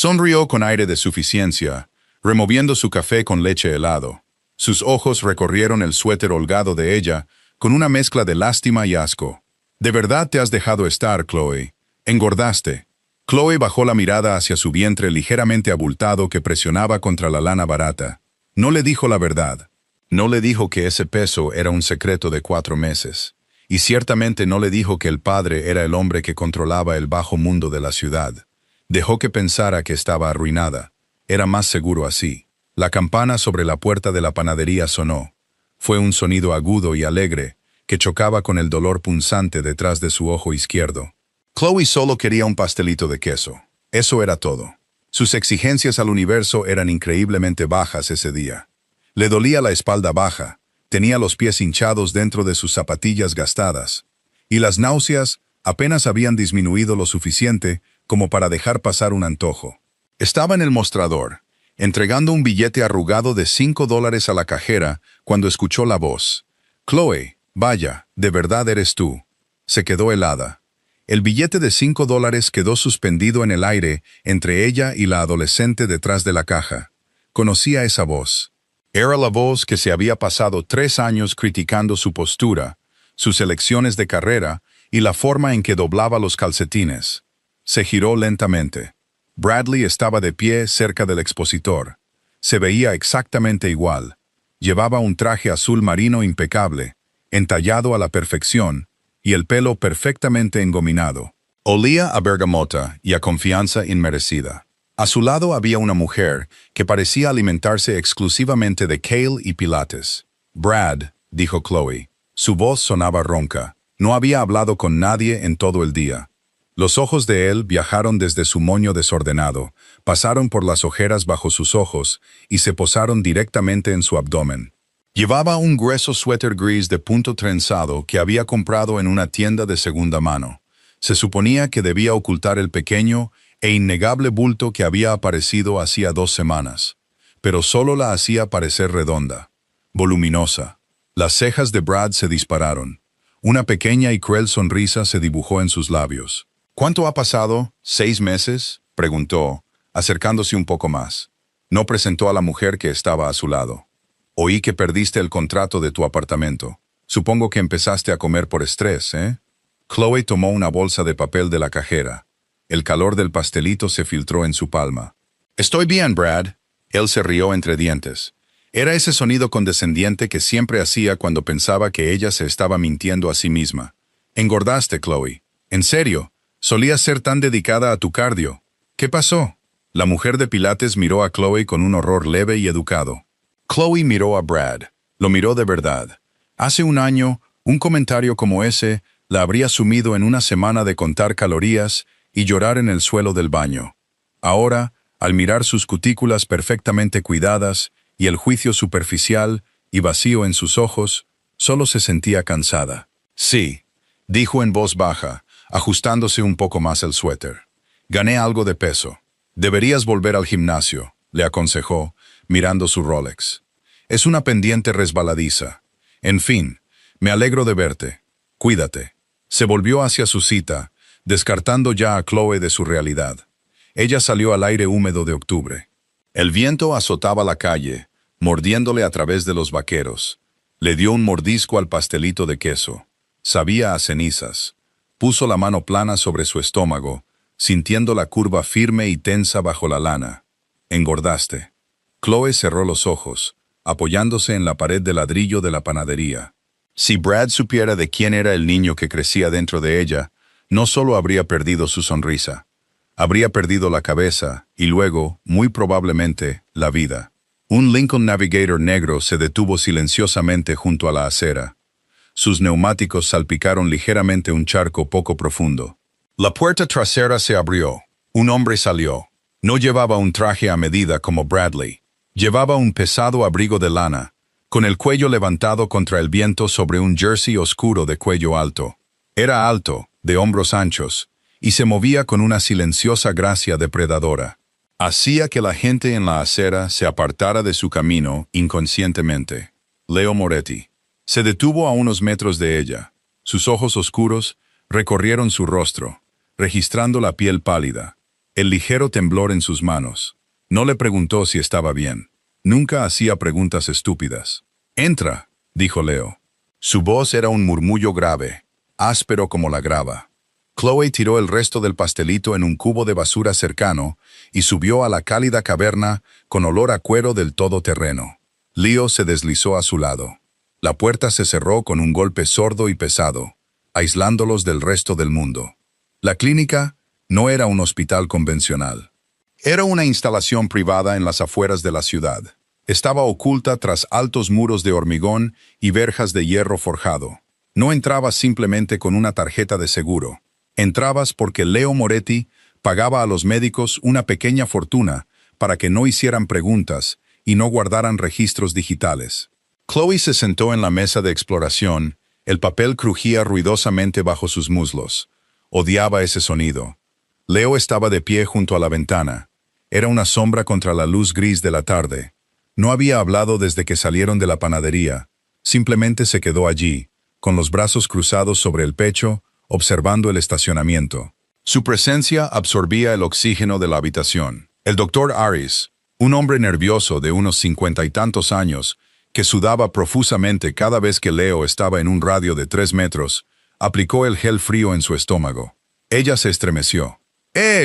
Sonrió con aire de suficiencia, removiendo su café con leche helado. Sus ojos recorrieron el suéter holgado de ella, con una mezcla de lástima y asco. «¿De verdad te has dejado estar, Chloe? Engordaste». Chloe bajó la mirada hacia su vientre ligeramente abultado que presionaba contra la lana barata. No le dijo la verdad. No le dijo que ese peso era un secreto de 4 meses. Y ciertamente no le dijo que el padre era el hombre que controlaba el bajo mundo de la ciudad. Dejó que pensara que estaba arruinada. Era más seguro así. La campana sobre la puerta de la panadería sonó. Fue un sonido agudo y alegre, que chocaba con el dolor punzante detrás de su ojo izquierdo. Chloe solo quería un pastelito de queso. Eso era todo. Sus exigencias al universo eran increíblemente bajas ese día. Le dolía la espalda baja, tenía los pies hinchados dentro de sus zapatillas gastadas, y las náuseas apenas habían disminuido lo suficiente como para dejar pasar un antojo. Estaba en el mostrador, entregando un billete arrugado de $5 a la cajera cuando escuchó la voz. «Chloe, vaya, de verdad eres tú». Se quedó helada. El billete de $5 quedó suspendido en el aire entre ella y la adolescente detrás de la caja. Conocía esa voz. Era la voz que se había pasado 3 años criticando su postura, sus elecciones de carrera y la forma en que doblaba los calcetines. Se giró lentamente. Bradley estaba de pie cerca del expositor. Se veía exactamente igual. Llevaba un traje azul marino impecable, entallado a la perfección, y el pelo perfectamente engominado. Olía a bergamota y a confianza inmerecida. A su lado había una mujer que parecía alimentarse exclusivamente de kale y pilates. «Brad», dijo Chloe. Su voz sonaba ronca. No había hablado con nadie en todo el día. Los ojos de él viajaron desde su moño desordenado, pasaron por las ojeras bajo sus ojos y se posaron directamente en su abdomen. Llevaba un grueso suéter gris de punto trenzado que había comprado en una tienda de segunda mano. Se suponía que debía ocultar el pequeño e innegable bulto que había aparecido hacía 2 semanas, pero solo la hacía parecer redonda, voluminosa. Las cejas de Brad se dispararon. Una pequeña y cruel sonrisa se dibujó en sus labios. «¿Cuánto ha pasado? ¿6 meses?» preguntó, acercándose un poco más. No presentó a la mujer que estaba a su lado. «Oí que perdiste el contrato de tu apartamento. Supongo que empezaste a comer por estrés, ¿eh?» Chloe tomó una bolsa de papel de la cajera. El calor del pastelito se filtró en su palma. «Estoy bien, Brad». Él se rió entre dientes. Era ese sonido condescendiente que siempre hacía cuando pensaba que ella se estaba mintiendo a sí misma. «Engordaste, Chloe. ¿En serio? Solías ser tan dedicada a tu cardio. ¿Qué pasó?» La mujer de Pilates miró a Chloe con un horror leve y educado. Chloe miró a Brad. Lo miró de verdad. Hace un año, un comentario como ese la habría sumido en una semana de contar calorías y llorar en el suelo del baño. Ahora, al mirar sus cutículas perfectamente cuidadas y el juicio superficial y vacío en sus ojos, solo se sentía cansada. «Sí», dijo en voz baja, ajustándose un poco más el suéter. «Gané algo de peso. Deberías volver al gimnasio», le aconsejó, mirando su Rolex. «Es una pendiente resbaladiza. En fin, me alegro de verte. Cuídate». Se volvió hacia su cita, descartando ya a Chloe de su realidad. Ella salió al aire húmedo de octubre. El viento azotaba la calle, mordiéndole a través de los vaqueros. Le dio un mordisco al pastelito de queso. Sabía a cenizas. Puso la mano plana sobre su estómago, sintiendo la curva firme y tensa bajo la lana. «Engordaste». Chloe cerró los ojos, apoyándose en la pared de ladrillo de la panadería. Si Brad supiera de quién era el niño que crecía dentro de ella, no solo habría perdido su sonrisa, habría perdido la cabeza y luego, muy probablemente, la vida. Un Lincoln Navigator negro se detuvo silenciosamente junto a la acera. Sus neumáticos salpicaron ligeramente un charco poco profundo. La puerta trasera se abrió. Un hombre salió. No llevaba un traje a medida como Bradley. Llevaba un pesado abrigo de lana, con el cuello levantado contra el viento sobre un jersey oscuro de cuello alto. Era alto, de hombros anchos, y se movía con una silenciosa gracia depredadora. Hacía que la gente en la acera se apartara de su camino inconscientemente. Leo Moretti. Se detuvo a unos metros de ella. Sus ojos oscuros recorrieron su rostro, registrando la piel pálida. el ligero temblor en sus manos. No le preguntó si estaba bien. Nunca hacía preguntas estúpidas. «Entra», dijo Leo. Su voz era un murmullo grave, áspero como la grava. Chloe tiró el resto del pastelito en un cubo de basura cercano y subió a la cálida caverna con olor a cuero del todoterreno. Leo se deslizó a su lado. La puerta se cerró con un golpe sordo y pesado, aislándolos del resto del mundo. La clínica no era un hospital convencional. Era una instalación privada en las afueras de la ciudad. Estaba oculta tras altos muros de hormigón y verjas de hierro forjado. No entrabas simplemente con una tarjeta de seguro. Entrabas porque Leo Moretti pagaba a los médicos una pequeña fortuna para que no hicieran preguntas y no guardaran registros digitales. Chloe se sentó en la mesa de exploración. El papel crujía ruidosamente bajo sus muslos. Odiaba ese sonido. Leo estaba de pie junto a la ventana. Era una sombra contra la luz gris de la tarde. No había hablado desde que salieron de la panadería. Simplemente se quedó allí, con los brazos cruzados sobre el pecho, observando el estacionamiento. Su presencia absorbía el oxígeno de la habitación. El doctor Aris, un hombre nervioso de unos 50 y tantos años, que sudaba profusamente cada vez que Leo estaba en un radio de 3 metros, aplicó el gel frío en su estómago. Ella se estremeció.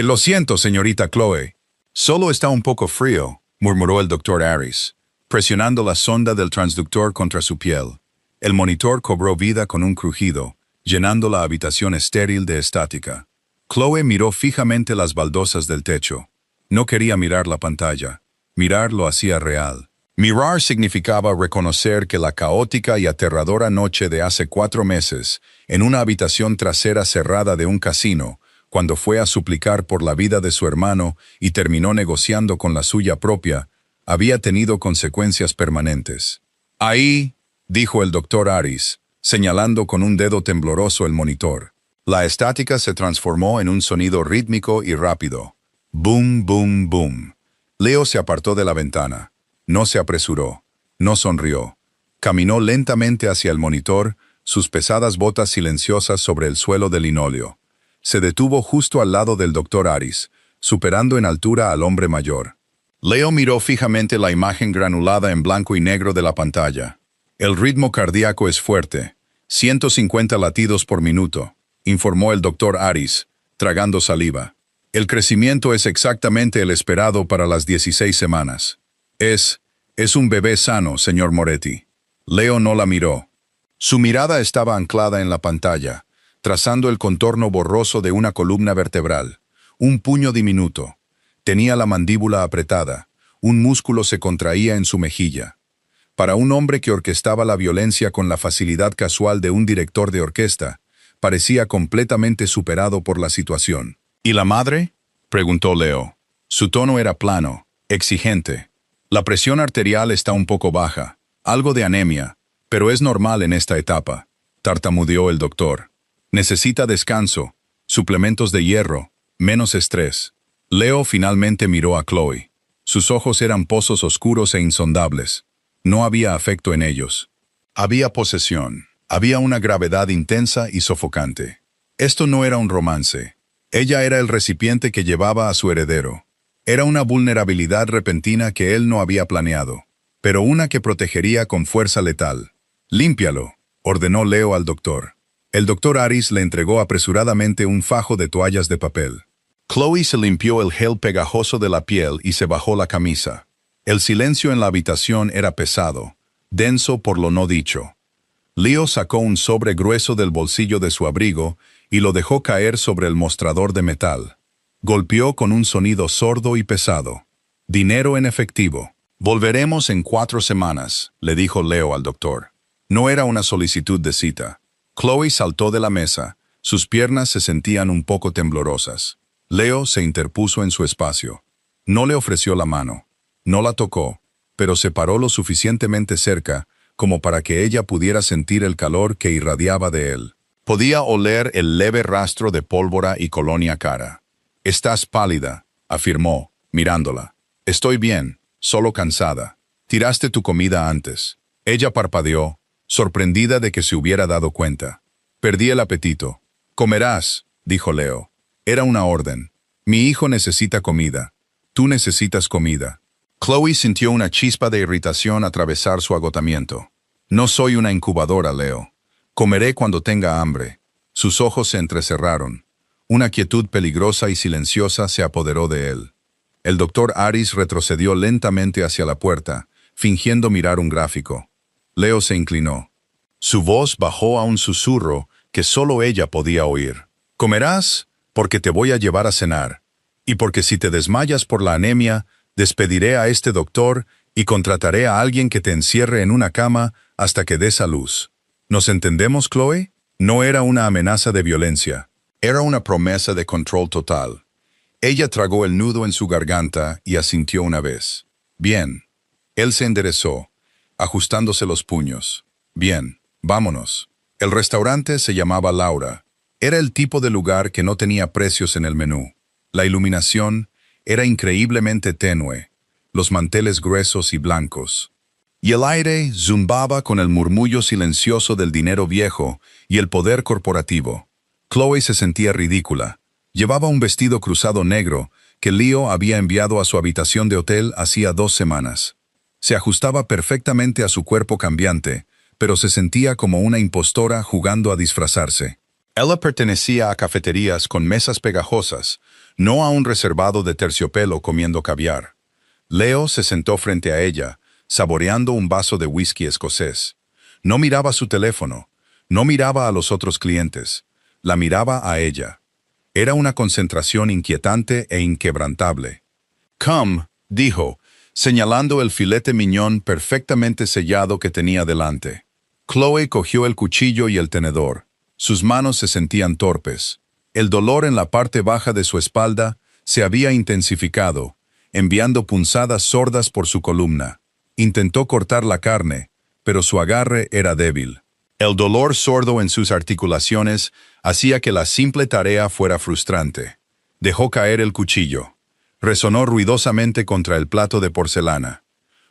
Lo siento, señorita Chloe. Solo está un poco frío, murmuró el doctor Aris, presionando la sonda del transductor contra su piel. El monitor cobró vida con un crujido, llenando la habitación estéril de estática. Chloe miró fijamente las baldosas del techo. No quería mirar la pantalla. Mirar lo hacía real. Mirar significaba reconocer que la caótica y aterradora noche de hace 4 meses, en una habitación trasera cerrada de un casino, cuando fue a suplicar por la vida de su hermano y terminó negociando con la suya propia, había tenido consecuencias permanentes. «Ahí», dijo el doctor Aris, señalando con un dedo tembloroso el monitor. La estática se transformó en un sonido rítmico y rápido. Boom, boom, boom. Leo se apartó de la ventana. No se apresuró. No sonrió. Caminó lentamente hacia el monitor, sus pesadas botas silenciosas sobre el suelo de linóleo. Se detuvo justo al lado del doctor Aris, superando en altura al hombre mayor. Leo miró fijamente la imagen granulada en blanco y negro de la pantalla. «El ritmo cardíaco es fuerte. 150 latidos por minuto», informó el doctor Aris, tragando saliva. «El crecimiento es exactamente el esperado para las 16 semanas. Es un bebé sano, señor Moretti». Leo no la miró. Su mirada estaba anclada en la pantalla, trazando el contorno borroso de una columna vertebral. Un puño diminuto. Tenía la mandíbula apretada. Un músculo se contraía en su mejilla. Para un hombre que orquestaba la violencia con la facilidad casual de un director de orquesta, parecía completamente superado por la situación. «¿Y la madre?», preguntó Leo. Su tono era plano, exigente. «La presión arterial está un poco baja, algo de anemia, pero es normal en esta etapa», tartamudeó el doctor. «Necesita descanso, suplementos de hierro, menos estrés». Leo finalmente miró a Chloe. Sus ojos eran pozos oscuros e insondables. No había afecto en ellos. Había posesión. Había una gravedad intensa y sofocante. Esto no era un romance. Ella era el recipiente que llevaba a su heredero. Era una vulnerabilidad repentina que él no había planeado, pero una que protegería con fuerza letal. «Límpialo», ordenó Leo al doctor. El doctor Aris le entregó apresuradamente un fajo de toallas de papel. Chloe se limpió el gel pegajoso de la piel y se bajó la camisa. El silencio en la habitación era pesado, denso por lo no dicho. Leo sacó un sobre grueso del bolsillo de su abrigo y lo dejó caer sobre el mostrador de metal. Golpeó con un sonido sordo y pesado. «Dinero en efectivo». «Volveremos en 4 semanas», le dijo Leo al doctor. No era una solicitud de cita. Chloe saltó de la mesa. Sus piernas se sentían un poco temblorosas. Leo se interpuso en su espacio. No le ofreció la mano. No la tocó, pero se paró lo suficientemente cerca como para que ella pudiera sentir el calor que irradiaba de él. Podía oler el leve rastro de pólvora y colonia cara. «Estás pálida», afirmó, mirándola. «Estoy bien, solo cansada. Tiraste tu comida antes». Ella parpadeó, sorprendida de que se hubiera dado cuenta. «Perdí el apetito». «Comerás», dijo Leo. Era una orden. Mi hijo necesita comida. Tú necesitas comida. Chloe sintió una chispa de irritación atravesar su agotamiento. No soy una incubadora, Leo. Comeré cuando tenga hambre. Sus ojos se entrecerraron. Una quietud peligrosa y silenciosa se apoderó de él. El doctor Aris retrocedió lentamente hacia la puerta, fingiendo mirar un gráfico. Leo se inclinó. Su voz bajó a un susurro que solo ella podía oír. Comerás porque te voy a llevar a cenar, y porque si te desmayas por la anemia, despediré a este doctor y contrataré a alguien que te encierre en una cama hasta que des a luz. ¿Nos entendemos, Chloe? No era una amenaza de violencia. Era una promesa de control total. Ella tragó el nudo en su garganta y asintió una vez. Bien. Él se enderezó, ajustándose los puños. Bien, vámonos. El restaurante se llamaba Laura. Era el tipo de lugar que no tenía precios en el menú. La iluminación era increíblemente tenue, los manteles gruesos y blancos. Y el aire zumbaba con el murmullo silencioso del dinero viejo y el poder corporativo. Chloe se sentía ridícula. Llevaba un vestido cruzado negro que Leo había enviado a su habitación de hotel hacía 2 semanas. Se ajustaba perfectamente a su cuerpo cambiante, pero se sentía como una impostora jugando a disfrazarse. Ella pertenecía a cafeterías con mesas pegajosas, no a un reservado de terciopelo comiendo caviar. Leo se sentó frente a ella, saboreando un vaso de whisky escocés. No miraba su teléfono, no miraba a los otros clientes, la miraba a ella. Era una concentración inquietante e inquebrantable. «Come», dijo, señalando el filete miñón perfectamente sellado que tenía delante. Chloe cogió el cuchillo y el tenedor. Sus manos se sentían torpes. El dolor en la parte baja de su espalda se había intensificado, enviando punzadas sordas por su columna. Intentó cortar la carne, pero su agarre era débil. El dolor sordo en sus articulaciones hacía que la simple tarea fuera frustrante. Dejó caer el cuchillo. Resonó ruidosamente contra el plato de porcelana.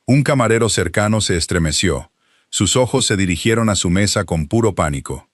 Un camarero cercano se estremeció. Sus ojos se dirigieron a su mesa con puro pánico.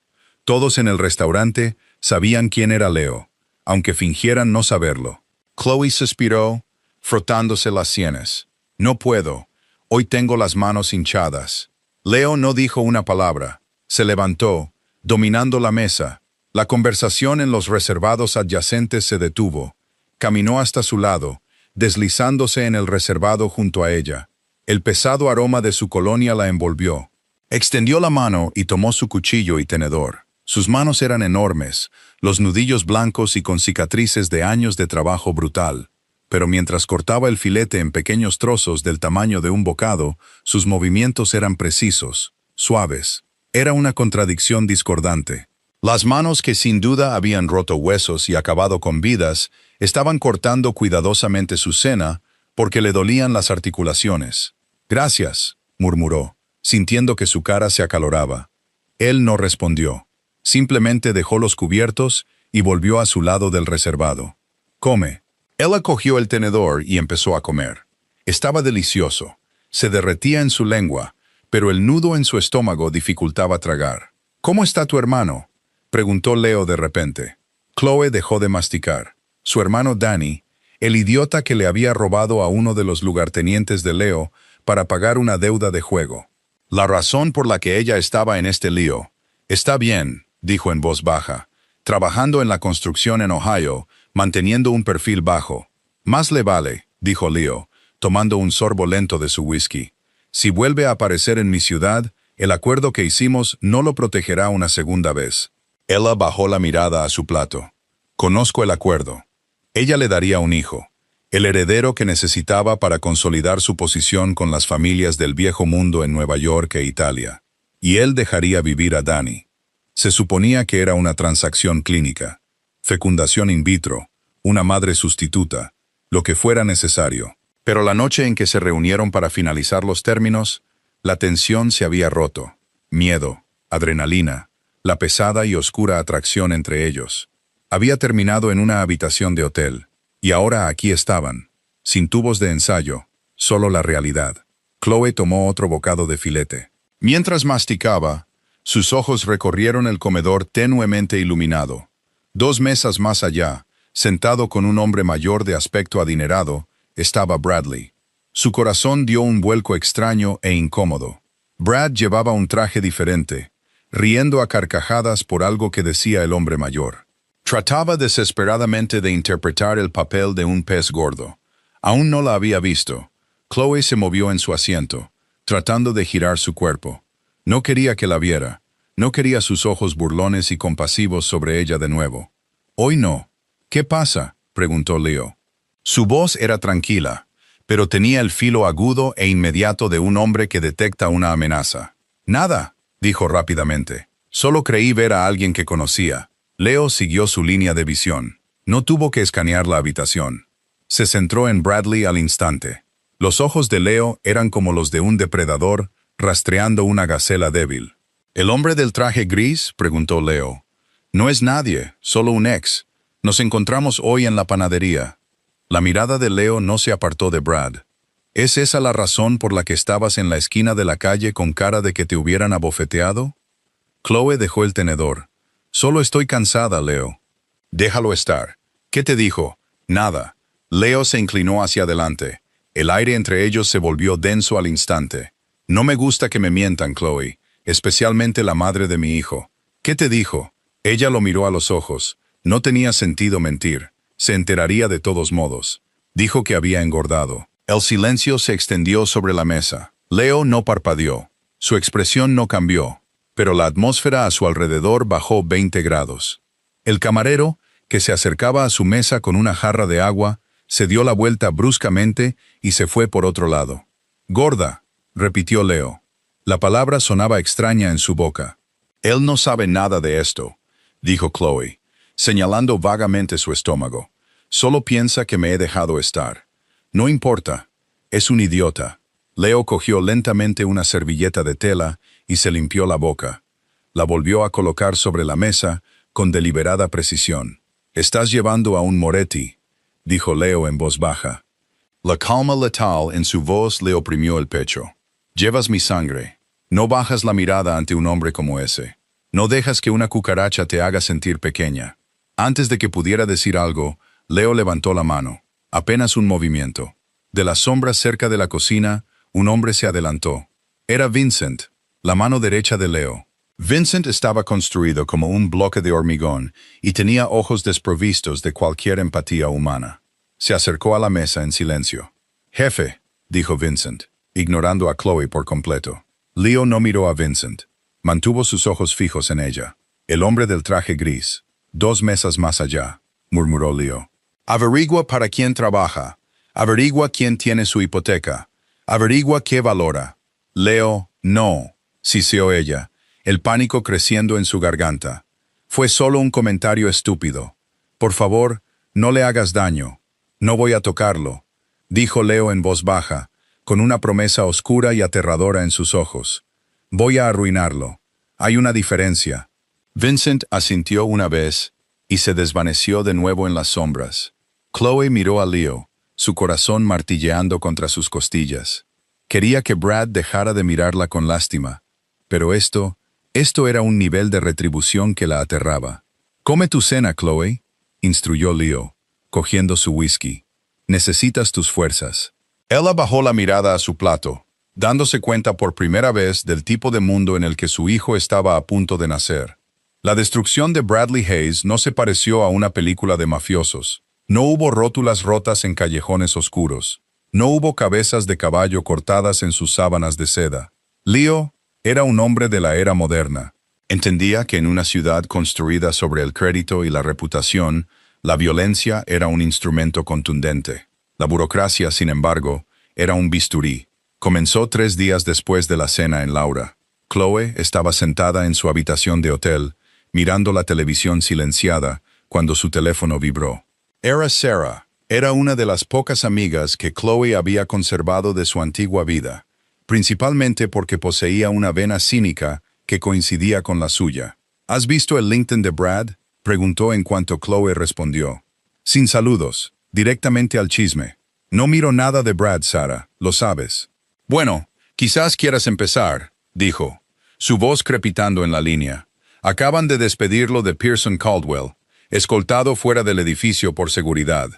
Todos en el restaurante sabían quién era Leo, aunque fingieran no saberlo. Chloe suspiró, frotándose las sienes. «No puedo. Hoy tengo las manos hinchadas». Leo no dijo una palabra. Se levantó, dominando la mesa. La conversación en los reservados adyacentes se detuvo. Caminó hasta su lado, deslizándose en el reservado junto a ella. El pesado aroma de su colonia la envolvió. Extendió la mano y tomó su cuchillo y tenedor. Sus manos eran enormes, los nudillos blancos y con cicatrices de años de trabajo brutal. Pero mientras cortaba el filete en pequeños trozos del tamaño de un bocado, sus movimientos eran precisos, suaves. Era una contradicción discordante. Las manos que sin duda habían roto huesos y acabado con vidas, estaban cortando cuidadosamente su cena porque le dolían las articulaciones. «Gracias», murmuró, sintiendo que su cara se acaloraba. Él no respondió. Simplemente dejó los cubiertos y volvió a su lado del reservado. «Come». Ella cogió el tenedor y empezó a comer. Estaba delicioso. Se derretía en su lengua, pero el nudo en su estómago dificultaba tragar. «¿Cómo está tu hermano?», preguntó Leo de repente. Chloe dejó de masticar. Su hermano Danny, el idiota que le había robado a uno de los lugartenientes de Leo para pagar una deuda de juego. La razón por la que ella estaba en este lío. «Está bien», dijo en voz baja, trabajando en la construcción en Ohio, manteniendo un perfil bajo. «Más le vale», dijo Leo, tomando un sorbo lento de su whisky. «Si vuelve a aparecer en mi ciudad, el acuerdo que hicimos no lo protegerá una segunda vez». Ella bajó la mirada a su plato. «Conozco el acuerdo». Ella le daría un hijo, el heredero que necesitaba para consolidar su posición con las familias del viejo mundo en Nueva York e Italia. Y él dejaría vivir a Danny. Se suponía que era una transacción clínica, fecundación in vitro, una madre sustituta, lo que fuera necesario. Pero la noche en que se reunieron para finalizar los términos, la tensión se había roto. Miedo, adrenalina, la pesada y oscura atracción entre ellos. Había terminado en una habitación de hotel, y ahora aquí estaban, sin tubos de ensayo, solo la realidad. Chloe tomó otro bocado de filete. Mientras masticaba, sus ojos recorrieron el comedor tenuemente iluminado. 2 mesas más allá, Sentado con un hombre mayor de aspecto adinerado, estaba Bradley. Su corazón dio un vuelco extraño e incómodo. Brad llevaba un traje diferente, riendo a carcajadas por algo que decía el hombre mayor. Trataba desesperadamente de interpretar el papel de un pez gordo. Aún no la había visto. Chloe se movió en su asiento, tratando de girar su cuerpo. No quería que la viera. No quería sus ojos burlones y compasivos sobre ella de nuevo. Hoy no. ¿Qué pasa?, preguntó Leo. Su voz era tranquila, pero tenía el filo agudo e inmediato de un hombre que detecta una amenaza. Nada, dijo rápidamente. Solo creí ver a alguien que conocía. Leo siguió su línea de visión. No tuvo que escanear la habitación. Se centró en Bradley al instante. Los ojos de Leo eran como los de un depredador rastreando una gacela débil. ¿El hombre del traje gris?, preguntó Leo. No es nadie, solo un ex. Nos encontramos hoy en la panadería. La mirada de Leo no se apartó de Brad. ¿Es esa la razón por la que estabas en la esquina de la calle con cara de que te hubieran abofeteado? Chloe dejó el tenedor. Solo estoy cansada, Leo. Déjalo estar. ¿Qué te dijo? Nada. Leo se inclinó hacia adelante. El aire entre ellos se volvió denso al instante. No me gusta que me mientan, Chloe, especialmente la madre de mi hijo. ¿Qué te dijo? Ella lo miró a los ojos. No tenía sentido mentir. Se enteraría de todos modos. Dijo que había engordado. El silencio se extendió sobre la mesa. Leo no parpadeó. Su expresión no cambió, pero la atmósfera a su alrededor bajó 20 grados. El camarero, que se acercaba a su mesa con una jarra de agua, se dio la vuelta bruscamente y se fue por otro lado. «Gorda», repitió Leo. La palabra sonaba extraña en su boca. «Él no sabe nada de esto», dijo Chloe, señalando vagamente su estómago. «Solo piensa que me he dejado estar. No importa. Es un idiota». Leo cogió lentamente una servilleta de tela y se limpió la boca. La volvió a colocar sobre la mesa con deliberada precisión. «Estás llevando a un Moretti», dijo Leo en voz baja. La calma letal en su voz le oprimió el pecho. «Llevas mi sangre. No bajas la mirada ante un hombre como ese. No dejas que una cucaracha te haga sentir pequeña». Antes de que pudiera decir algo, Leo levantó la mano. Apenas un movimiento. De las sombras cerca de la cocina, un hombre se adelantó. Era Vincent, la mano derecha de Leo. Vincent estaba construido como un bloque de hormigón y tenía ojos desprovistos de cualquier empatía humana. Se acercó a la mesa en silencio. «Jefe», dijo Vincent, ignorando a Chloe por completo. Leo no miró a Vincent. Mantuvo sus ojos fijos en ella. «El hombre del traje gris. 2 mesas más allá», murmuró Leo. «Averigua para quién trabaja. Averigua quién tiene su hipoteca. Averigua qué valora». «Leo, no», siseó ella, el pánico creciendo en su garganta. «Fue solo un comentario estúpido. Por favor, no le hagas daño. No voy a tocarlo», dijo Leo en voz baja, con una promesa oscura y aterradora en sus ojos. «Voy a arruinarlo. Hay una diferencia». Vincent asintió una vez y se desvaneció de nuevo en las sombras. Chloe miró a Leo, su corazón martilleando contra sus costillas. Quería que Brad dejara de mirarla con lástima, pero esto era un nivel de retribución que la aterraba. «Come tu cena, Chloe», instruyó Leo, cogiendo su whisky. «Necesitas tus fuerzas». Ella bajó la mirada a su plato, dándose cuenta por primera vez del tipo de mundo en el que su hijo estaba a punto de nacer. La destrucción de Bradley Hayes no se pareció a una película de mafiosos. No hubo rótulas rotas en callejones oscuros. No hubo cabezas de caballo cortadas en sus sábanas de seda. Leo era un hombre de la era moderna. Entendía que en una ciudad construida sobre el crédito y la reputación, la violencia era un instrumento contundente. La burocracia, sin embargo, era un bisturí. Comenzó 3 días después de la cena en Laura. Chloe estaba sentada en su habitación de hotel, mirando la televisión silenciada, cuando su teléfono vibró. Era Sarah. Era una de las pocas amigas que Chloe había conservado de su antigua vida, principalmente porque poseía una vena cínica que coincidía con la suya. «¿Has visto el LinkedIn de Brad?», preguntó en cuanto Chloe respondió. «Sin saludos, directamente al chisme. No miro nada de Brad, Sarah, lo sabes». «Bueno, quizás quieras empezar», dijo, su voz crepitando en la línea. «Acaban de despedirlo de Pearson Caldwell. escoltado fuera del edificio por seguridad.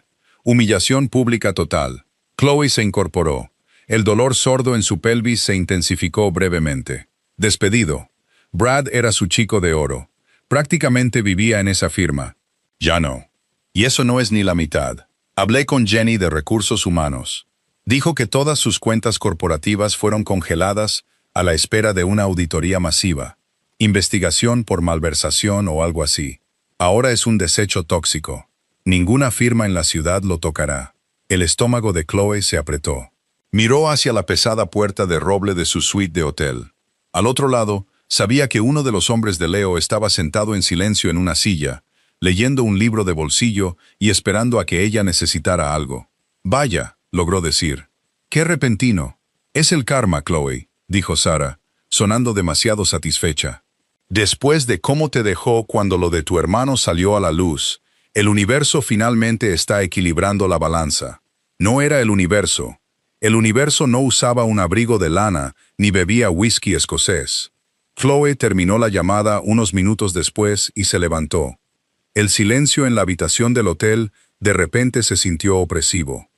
Humillación pública total. Chloe se incorporó. El dolor sordo en su pelvis se intensificó brevemente. Despedido. Brad era su chico de oro. Prácticamente vivía en esa firma. Ya no. Y eso no es ni la mitad. Hablé con Jenny de Recursos Humanos. Dijo que todas sus cuentas corporativas fueron congeladas a la espera de una auditoría masiva. Investigación por malversación o algo así. Ahora es un desecho tóxico. Ninguna firma en la ciudad lo tocará. El estómago de Chloe se apretó. Miró hacia la pesada puerta de roble de su suite de hotel. Al otro lado, sabía que uno de los hombres de Leo estaba sentado en silencio en una silla, leyendo un libro de bolsillo y esperando a que ella necesitara algo. Vaya, logró decir. Qué repentino. Es el karma, Chloe, dijo Sara, sonando demasiado satisfecha. Después de cómo te dejó cuando lo de tu hermano salió a la luz, el universo finalmente está equilibrando la balanza. No era el universo. El universo no usaba un abrigo de lana ni bebía whisky escocés. Chloe terminó la llamada unos minutos después y se levantó. El silencio en la habitación del hotel de repente se sintió opresivo.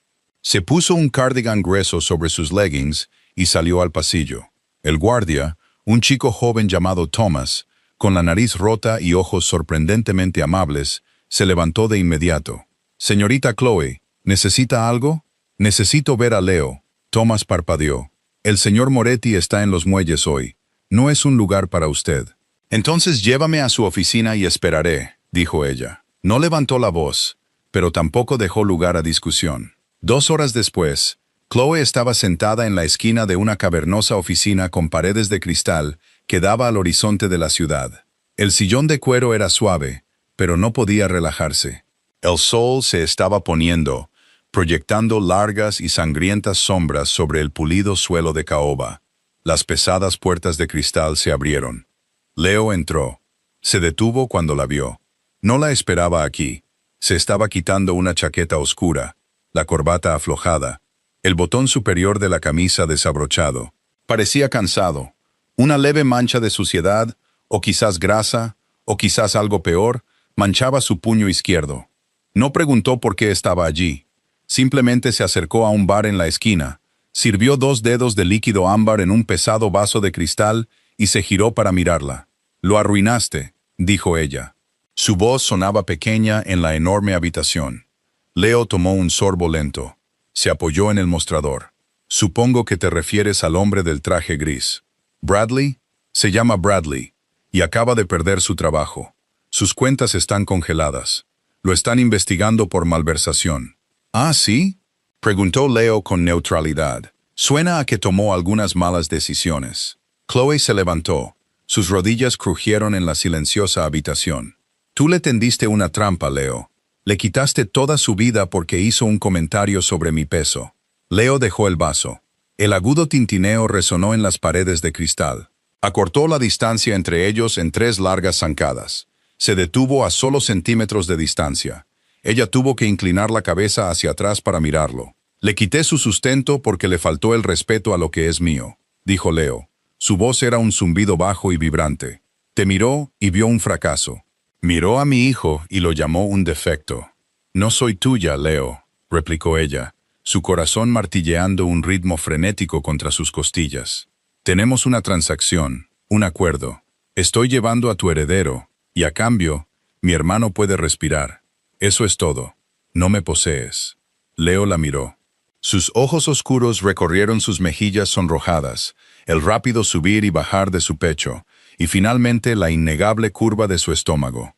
Se puso un cardigan grueso sobre sus leggings y salió al pasillo. El guardia, un chico joven llamado Thomas, con la nariz rota y ojos sorprendentemente amables, se levantó de inmediato. «Señorita Chloe, ¿necesita algo?» «Necesito ver a Leo». Thomas parpadeó. «El señor Moretti está en los muelles hoy. No es un lugar para usted». «Entonces llévame a su oficina y esperaré», dijo ella. No levantó la voz, pero tampoco dejó lugar a discusión. 2 horas después, Chloe estaba sentada en la esquina de una cavernosa oficina con paredes de cristal que daba al horizonte de la ciudad. El sillón de cuero era suave, pero no podía relajarse. El sol se estaba poniendo, proyectando largas y sangrientas sombras sobre el pulido suelo de caoba. Las pesadas puertas de cristal se abrieron. Leo entró. Se detuvo cuando la vio. No la esperaba aquí. Se estaba quitando una chaqueta oscura, la corbata aflojada, el botón superior de la camisa desabrochado. Parecía cansado. Una leve mancha de suciedad, o quizás grasa, o quizás algo peor, manchaba su puño izquierdo. No preguntó por qué estaba allí. Simplemente se acercó a un bar en la esquina, sirvió 2 dedos de líquido ámbar en un pesado vaso de cristal y se giró para mirarla. «Lo arruinaste», dijo ella. Su voz sonaba pequeña en la enorme habitación. Leo tomó un sorbo lento. Se apoyó en el mostrador. «Supongo que te refieres al hombre del traje gris». «¿Bradley?» «Se llama Bradley, y acaba de perder su trabajo. Sus cuentas están congeladas. Lo están investigando por malversación». «¿Ah, sí?», preguntó Leo con neutralidad. «Suena a que tomó algunas malas decisiones». Chloe se levantó. Sus rodillas crujieron en la silenciosa habitación. «Tú le tendiste una trampa, Leo. Le quitaste toda su vida porque hizo un comentario sobre mi peso». Leo dejó el vaso. El agudo tintineo resonó en las paredes de cristal. Acortó la distancia entre ellos en 3 largas zancadas. Se detuvo a solo centímetros de distancia. Ella tuvo que inclinar la cabeza hacia atrás para mirarlo. «Le quité su sustento porque le faltó el respeto a lo que es mío», dijo Leo. Su voz era un zumbido bajo y vibrante. «Te miró y vio un fracaso. Miró a mi hijo y lo llamó un defecto». «No soy tuya, Leo», replicó ella, su corazón martilleando un ritmo frenético contra sus costillas. «Tenemos una transacción, un acuerdo. Estoy llevando a tu heredero, y a cambio, mi hermano puede respirar. Eso es todo. No me posees». Leo la miró. Sus ojos oscuros recorrieron sus mejillas sonrojadas, el rápido subir y bajar de su pecho, y finalmente la innegable curva de su estómago.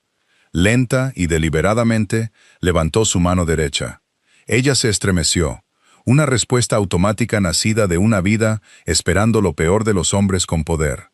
Lenta y deliberadamente, levantó su mano derecha. Ella se estremeció, una respuesta automática nacida de una vida esperando lo peor de los hombres con poder.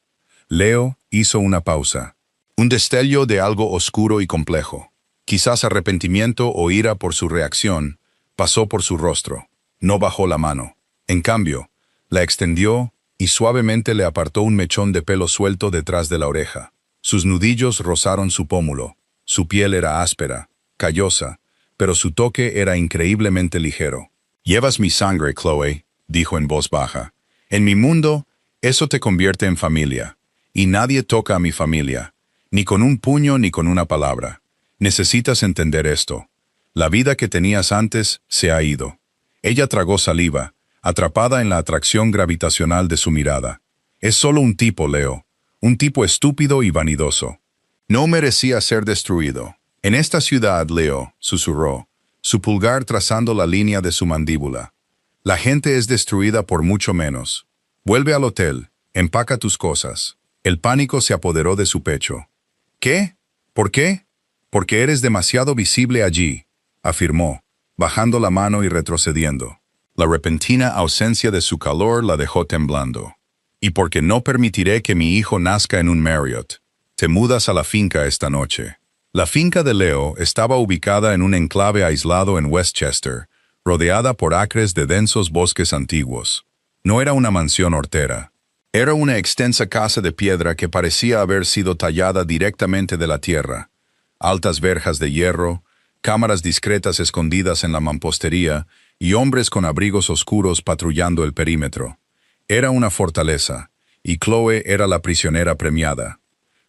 Leo hizo una pausa. Un destello de algo oscuro y complejo. Quizás arrepentimiento o ira por su reacción, pasó por su rostro. No bajó la mano. En cambio, la extendió y suavemente le apartó un mechón de pelo suelto detrás de la oreja. Sus nudillos rozaron su pómulo. Su piel era áspera, callosa, pero su toque era increíblemente ligero. «Llevas mi sangre, Chloe», dijo en voz baja. «En mi mundo, eso te convierte en familia. Y nadie toca a mi familia, ni con un puño ni con una palabra. Necesitas entender esto. La vida que tenías antes se ha ido. Ella tragó saliva, atrapada en la atracción gravitacional de su mirada. Es solo un tipo, Leo. Un tipo estúpido y vanidoso. No merecía ser destruido. En esta ciudad, Leo, susurró, su pulgar trazando la línea de su mandíbula. La gente es destruida por mucho menos. Vuelve al hotel, empaca tus cosas. El pánico se apoderó de su pecho. ¿Qué? ¿Por qué? Porque eres demasiado visible allí, afirmó, bajando la mano y retrocediendo. La repentina ausencia de su calor la dejó temblando. Y porque no permitiré que mi hijo nazca en un Marriott. Te mudas a la finca esta noche. La finca de Leo estaba ubicada en un enclave aislado en Westchester, rodeada por acres de densos bosques antiguos. No era una mansión hortera. Era una extensa casa de piedra que parecía haber sido tallada directamente de la tierra. Altas verjas de hierro, cámaras discretas escondidas en la mampostería y hombres con abrigos oscuros patrullando el perímetro. Era una fortaleza, y Chloe era la prisionera premiada.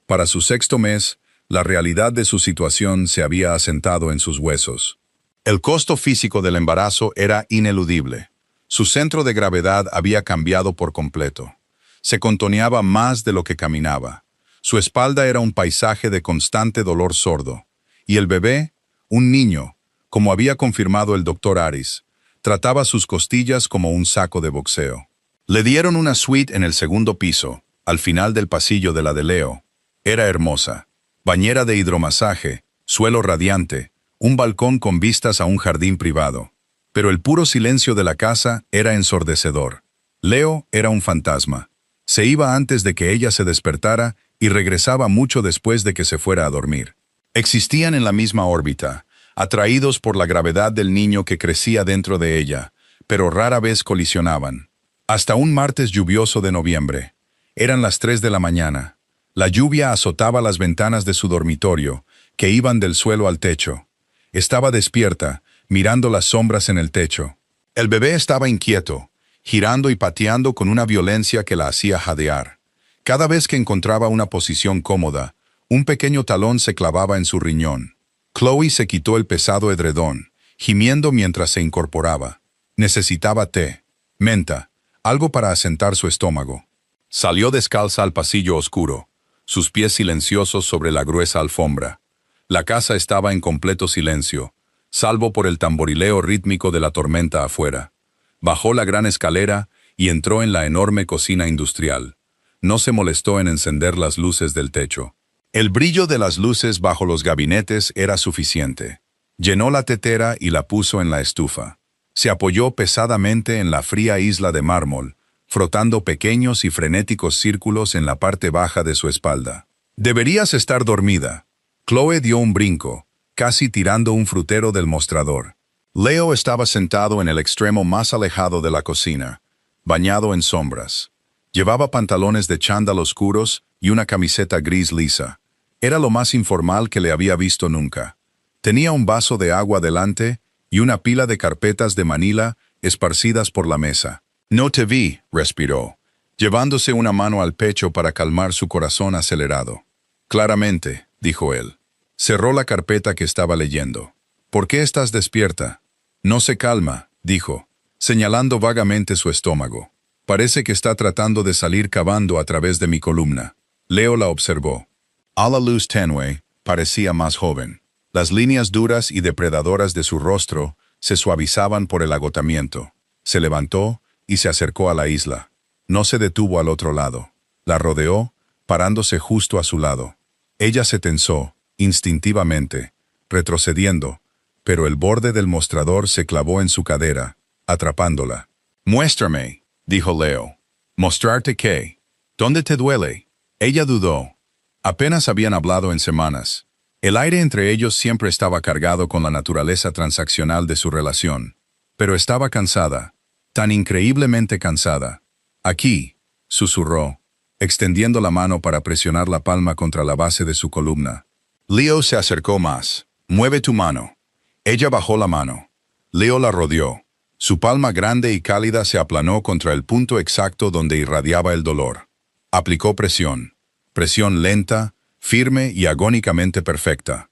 Para su sexto mes, la realidad de su situación se había asentado en sus huesos. El costo físico del embarazo era ineludible. Su centro de gravedad había cambiado por completo. Se contoneaba más de lo que caminaba. Su espalda era un paisaje de constante dolor sordo. Y el bebé, un niño, como había confirmado el doctor Aris, trataba sus costillas como un saco de boxeo. Le dieron una suite en el segundo piso, al final del pasillo de la de Leo. Era hermosa. Bañera de hidromasaje, suelo radiante, un balcón con vistas a un jardín privado. Pero el puro silencio de la casa era ensordecedor. Leo era un fantasma. Se iba antes de que ella se despertara y regresaba mucho después de que se fuera a dormir. Existían en la misma órbita, atraídos por la gravedad del niño que crecía dentro de ella, pero rara vez colisionaban. Hasta un martes lluvioso de noviembre. Eran las 3 de la mañana. La lluvia azotaba las ventanas de su dormitorio, que iban del suelo al techo. Estaba despierta, mirando las sombras en el techo. El bebé estaba inquieto, girando y pateando con una violencia que la hacía jadear. Cada vez que encontraba una posición cómoda, un pequeño talón se clavaba en su riñón. Chloe se quitó el pesado edredón, gimiendo mientras se incorporaba. Necesitaba té, menta, algo para asentar su estómago. Salió descalza al pasillo oscuro, sus pies silenciosos sobre la gruesa alfombra. La casa estaba en completo silencio, salvo por el tamborileo rítmico de la tormenta afuera. Bajó la gran escalera y entró en la enorme cocina industrial. No se molestó en encender las luces del techo. El brillo de las luces bajo los gabinetes era suficiente. Llenó la tetera y la puso en la estufa. Se apoyó pesadamente en la fría isla de mármol, frotando pequeños y frenéticos círculos en la parte baja de su espalda. «Deberías estar dormida». Chloe dio un brinco, casi tirando un frutero del mostrador. Leo estaba sentado en el extremo más alejado de la cocina, bañado en sombras. Llevaba pantalones de chándal oscuros y una camiseta gris lisa. Era lo más informal que le había visto nunca. Tenía un vaso de agua delante y una pila de carpetas de Manila esparcidas por la mesa. «No te vi», respiró, llevándose una mano al pecho para calmar su corazón acelerado. «Claramente», dijo él. Cerró la carpeta que estaba leyendo. «¿Por qué estás despierta?» «No se calma», dijo, señalando vagamente su estómago. «Parece que está tratando de salir cavando a través de mi columna». Leo la observó. A la luz tenue, parecía más joven. Las líneas duras y depredadoras de su rostro se suavizaban por el agotamiento. Se levantó y se acercó a la isla. No se detuvo al otro lado. La rodeó, parándose justo a su lado. Ella se tensó, instintivamente, retrocediendo, pero el borde del mostrador se clavó en su cadera, atrapándola. «Muéstrame», dijo Leo. «¿Mostrarte qué? ¿Dónde te duele?» Ella dudó. Apenas habían hablado en semanas. El aire entre ellos siempre estaba cargado con la naturaleza transaccional de su relación. Pero estaba cansada, tan increíblemente cansada. «Aquí», susurró, extendiendo la mano para presionar la palma contra la base de su columna. Leo se acercó más. «Mueve tu mano». Ella bajó la mano. Leo la rodeó. Su palma grande y cálida se aplanó contra el punto exacto donde irradiaba el dolor. Aplicó presión. Presión lenta, firme y agónicamente perfecta.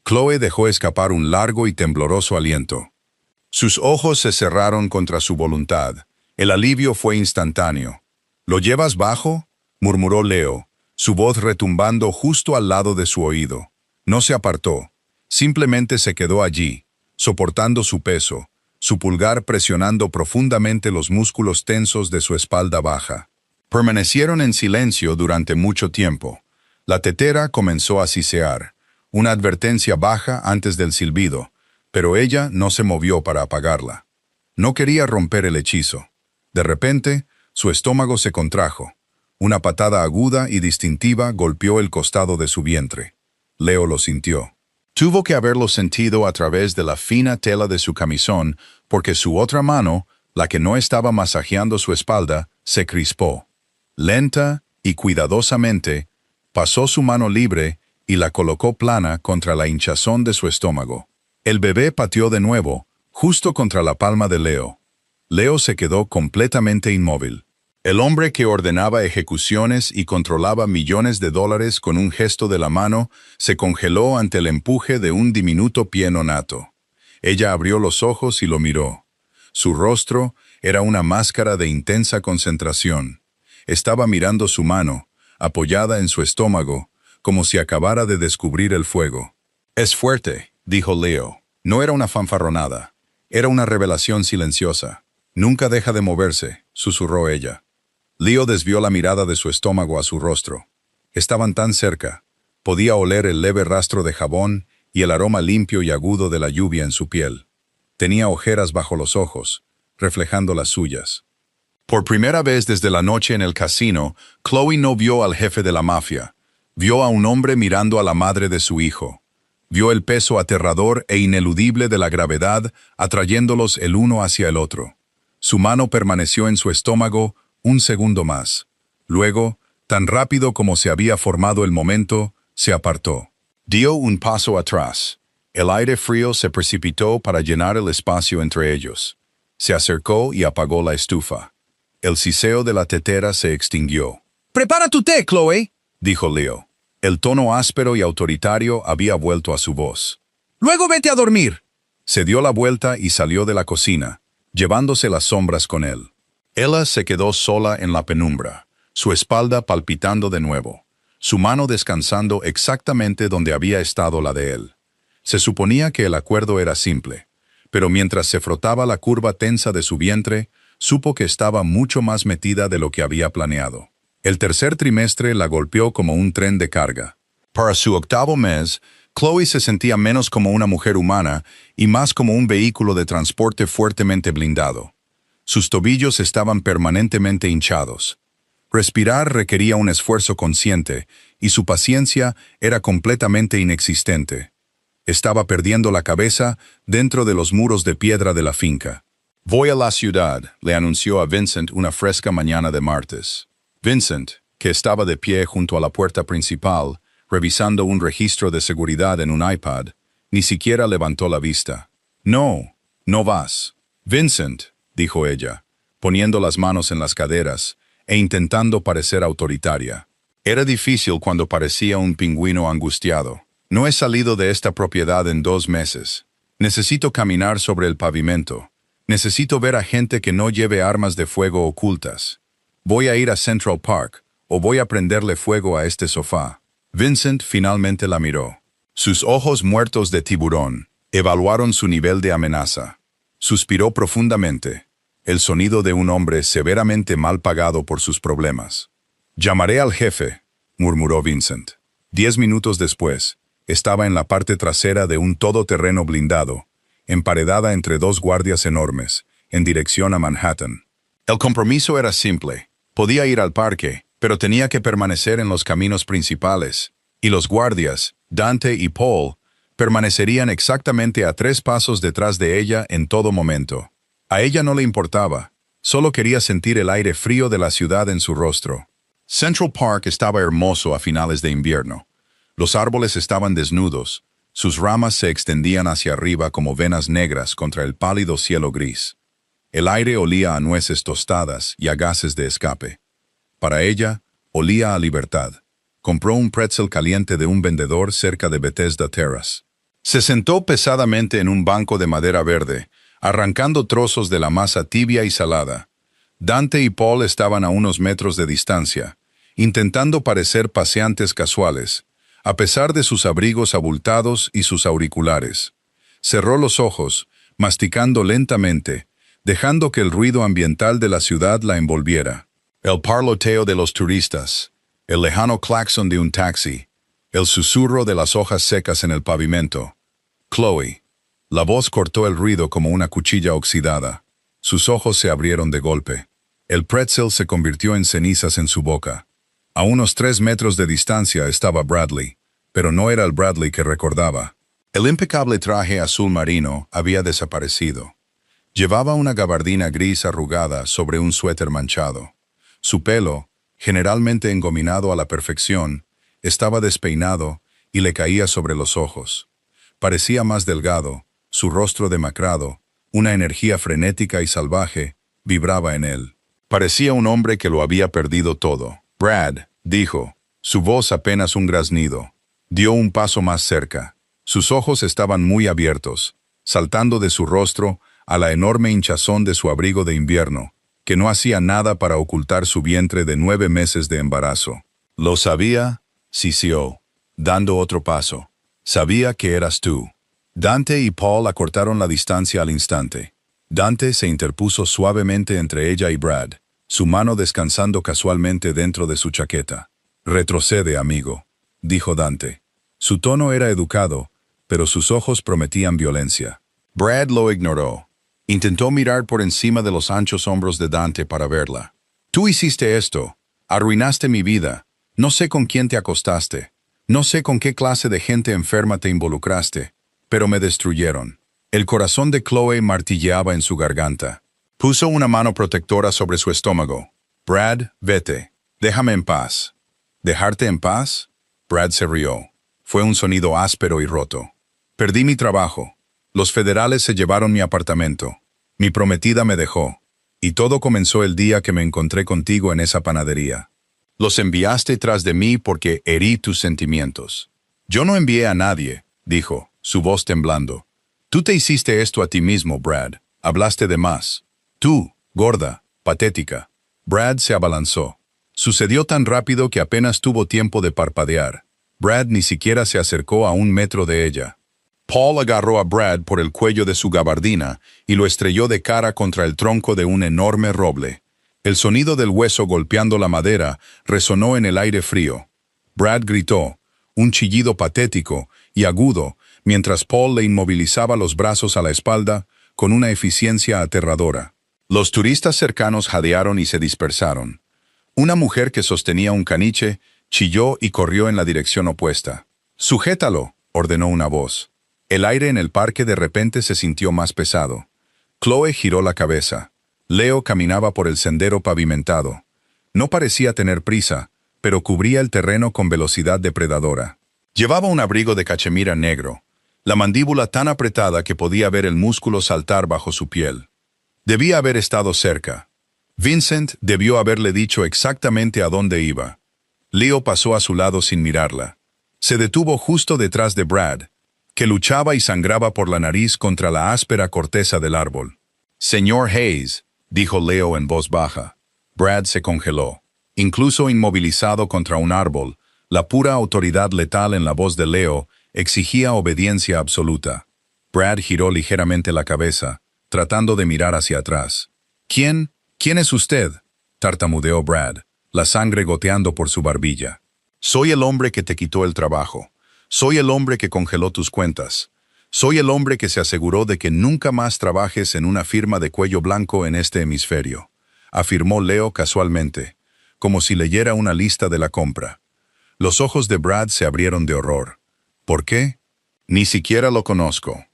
Chloe dejó escapar un largo y tembloroso aliento. Sus ojos se cerraron contra su voluntad. El alivio fue instantáneo. ¿Lo llevas bajo?, murmuró Leo, su voz retumbando justo al lado de su oído. No se apartó. Simplemente se quedó allí, soportando su peso, su pulgar presionando profundamente los músculos tensos de su espalda baja. Permanecieron en silencio durante mucho tiempo. La tetera comenzó a sisear, una advertencia baja antes del silbido, pero ella no se movió para apagarla. No quería romper el hechizo. De repente, su estómago se contrajo. Una patada aguda y distintiva golpeó el costado de su vientre. Leo lo sintió. Tuvo que haberlo sentido a través de la fina tela de su camisón, porque su otra mano, la que no estaba masajeando su espalda, se crispó. Lenta y cuidadosamente, pasó su mano libre y la colocó plana contra la hinchazón de su estómago. El bebé pateó de nuevo, justo contra la palma de Leo. Leo se quedó completamente inmóvil. El hombre que ordenaba ejecuciones y controlaba millones de dólares con un gesto de la mano se congeló ante el empuje de un diminuto pie nonato. Ella abrió los ojos y lo miró. Su rostro era una máscara de intensa concentración. Estaba mirando su mano, apoyada en su estómago, como si acabara de descubrir el fuego. «Es fuerte», dijo Leo. No era una fanfarronada. Era una revelación silenciosa. «Nunca deja de moverse», susurró ella. Leo desvió la mirada de su estómago a su rostro. Estaban tan cerca. Podía oler el leve rastro de jabón y el aroma limpio y agudo de la lluvia en su piel. Tenía ojeras bajo los ojos, reflejando las suyas. Por primera vez desde la noche en el casino, Chloe no vio al jefe de la mafia. Vio a un hombre mirando a la madre de su hijo. Vio el peso aterrador e ineludible de la gravedad atrayéndolos el uno hacia el otro. Su mano permaneció en su estómago un segundo más. Luego, tan rápido como se había formado el momento, se apartó. Dio un paso atrás. El aire frío se precipitó para llenar el espacio entre ellos. Se acercó y apagó la estufa. El siseo de la tetera se extinguió. «¡Prepara tu té, Chloe!», dijo Leo. El tono áspero y autoritario había vuelto a su voz. «¡Luego vete a dormir!». Se dio la vuelta y salió de la cocina, llevándose las sombras con él. Ella se quedó sola en la penumbra, su espalda palpitando de nuevo, su mano descansando exactamente donde había estado la de él. Se suponía que el acuerdo era simple, pero mientras se frotaba la curva tensa de su vientre, supo que estaba mucho más metida de lo que había planeado. El tercer trimestre la golpeó como un tren de carga. Para su octavo mes, Chloe se sentía menos como una mujer humana y más como un vehículo de transporte fuertemente blindado. Sus tobillos estaban permanentemente hinchados. Respirar requería un esfuerzo consciente y su paciencia era completamente inexistente. Estaba perdiendo la cabeza dentro de los muros de piedra de la finca. «Voy a la ciudad», le anunció a Vincent una fresca mañana de martes. Vincent, que estaba de pie junto a la puerta principal, revisando un registro de seguridad en un iPad, ni siquiera levantó la vista. «No, no vas». «Vincent», dijo ella, poniendo las manos en las caderas e intentando parecer autoritaria. Era difícil cuando parecía un pingüino angustiado. «No he salido de esta propiedad en 2 meses. Necesito caminar sobre el pavimento. Necesito ver a gente que no lleve armas de fuego ocultas. Voy a ir a Central Park, o voy a prenderle fuego a este sofá». Vincent finalmente la miró. Sus ojos muertos de tiburón evaluaron su nivel de amenaza. Suspiró profundamente, el sonido de un hombre severamente mal pagado por sus problemas. «Llamaré al jefe», murmuró Vincent. 10 minutos después, estaba en la parte trasera de un todoterreno blindado, emparedada entre 2 guardias enormes, en dirección a Manhattan. El compromiso era simple. Podía ir al parque, pero tenía que permanecer en los caminos principales, y los guardias, Dante y Paul, permanecerían exactamente a 3 pasos detrás de ella en todo momento. A ella no le importaba, solo quería sentir el aire frío de la ciudad en su rostro. Central Park estaba hermoso a finales de invierno. Los árboles estaban desnudos, sus ramas se extendían hacia arriba como venas negras contra el pálido cielo gris. El aire olía a nueces tostadas y a gases de escape. Para ella, olía a libertad. Compró un pretzel caliente de un vendedor cerca de Bethesda Terrace. Se sentó pesadamente en un banco de madera verde, arrancando trozos de la masa tibia y salada. Dante y Paul estaban a unos metros de distancia, intentando parecer paseantes casuales, a pesar de sus abrigos abultados y sus auriculares. Cerró los ojos, masticando lentamente, dejando que el ruido ambiental de la ciudad la envolviera. El parloteo de los turistas, el lejano claxon de un taxi, el susurro de las hojas secas en el pavimento. Chloe. La voz cortó el ruido como una cuchilla oxidada. Sus ojos se abrieron de golpe. El pretzel se convirtió en cenizas en su boca. A unos 3 metros de distancia estaba Bradley, pero no era el Bradley que recordaba. El impecable traje azul marino había desaparecido. Llevaba una gabardina gris arrugada sobre un suéter manchado. Su pelo, generalmente engominado a la perfección, estaba despeinado y le caía sobre los ojos. Parecía más delgado, su rostro demacrado, una energía frenética y salvaje, vibraba en él. Parecía un hombre que lo había perdido todo. Brad, dijo, su voz apenas un graznido. Dio un paso más cerca. Sus ojos estaban muy abiertos, saltando de su rostro a la enorme hinchazón de su abrigo de invierno, que no hacía nada para ocultar su vientre de 9 meses de embarazo. Lo sabía, sisió, dando otro paso. Sabía que eras tú. Dante y Paul acortaron la distancia al instante. Dante se interpuso suavemente entre ella y Brad, su mano descansando casualmente dentro de su chaqueta. «Retrocede, amigo», dijo Dante. Su tono era educado, pero sus ojos prometían violencia. Brad lo ignoró. Intentó mirar por encima de los anchos hombros de Dante para verla. «Tú hiciste esto. Arruinaste mi vida. No sé con quién te acostaste. No sé con qué clase de gente enferma te involucraste, pero me destruyeron». El corazón de Chloe martilleaba en su garganta. Puso una mano protectora sobre su estómago. «Brad, vete. Déjame en paz». «¿Dejarte en paz?» Brad se rió. Fue un sonido áspero y roto. «Perdí mi trabajo. Los federales se llevaron mi apartamento. Mi prometida me dejó. Y todo comenzó el día que me encontré contigo en esa panadería. Los enviaste tras de mí porque herí tus sentimientos». «Yo no envié a nadie», dijo, su voz temblando. «Tú te hiciste esto a ti mismo, Brad. Hablaste de más. Tú, gorda, patética». Brad se abalanzó. Sucedió tan rápido que apenas tuvo tiempo de parpadear. Brad ni siquiera se acercó a 1 metro de ella. Paul agarró a Brad por el cuello de su gabardina y lo estrelló de cara contra el tronco de un enorme roble. El sonido del hueso golpeando la madera resonó en el aire frío. Brad gritó, un chillido patético y agudo, mientras Paul le inmovilizaba los brazos a la espalda con una eficiencia aterradora. Los turistas cercanos jadearon y se dispersaron. Una mujer que sostenía un caniche chilló y corrió en la dirección opuesta. «Sujétalo», ordenó una voz. El aire en el parque de repente se sintió más pesado. Chloe giró la cabeza. Leo caminaba por el sendero pavimentado. No parecía tener prisa, pero cubría el terreno con velocidad depredadora. Llevaba un abrigo de cachemira negro, la mandíbula tan apretada que podía ver el músculo saltar bajo su piel. Debía haber estado cerca. Vincent debió haberle dicho exactamente a dónde iba. Leo pasó a su lado sin mirarla. Se detuvo justo detrás de Brad, que luchaba y sangraba por la nariz contra la áspera corteza del árbol. «Señor Hayes», dijo Leo en voz baja. Brad se congeló. Incluso inmovilizado contra un árbol, la pura autoridad letal en la voz de Leo exigía obediencia absoluta. Brad giró ligeramente la cabeza, tratando de mirar hacia atrás. «¿Quién es usted?», tartamudeó Brad, la sangre goteando por su barbilla. «Soy el hombre que te quitó el trabajo. Soy el hombre que congeló tus cuentas. Soy el hombre que se aseguró de que nunca más trabajes en una firma de cuello blanco en este hemisferio», afirmó Leo casualmente, como si leyera una lista de la compra. Los ojos de Brad se abrieron de horror. «¿Por qué?» «Ni siquiera lo conozco».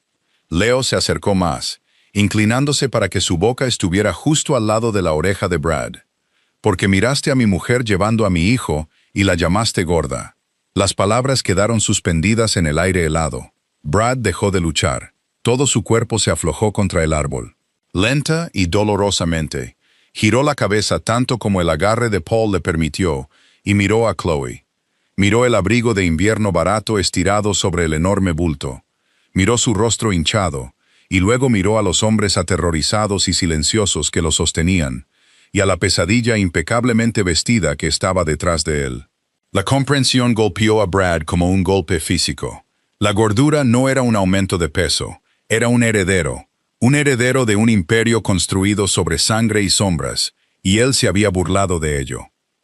Leo se acercó más, inclinándose para que su boca estuviera justo al lado de la oreja de Brad. «Porque miraste a mi mujer llevando a mi hijo y la llamaste gorda». Las palabras quedaron suspendidas en el aire helado. Brad dejó de luchar. Todo su cuerpo se aflojó contra el árbol. Lenta y dolorosamente, giró la cabeza tanto como el agarre de Paul le permitió y miró a Chloe. Miró el abrigo de invierno barato estirado sobre el enorme bulto. Miró su rostro hinchado, y luego miró a los hombres aterrorizados y silenciosos que lo sostenían, y a la pesadilla impecablemente vestida que estaba detrás de él. La comprensión golpeó a Brad como un golpe físico. La gordura no era un aumento de peso, era un heredero de un imperio construido sobre sangre y sombras, y él se había burlado de ello.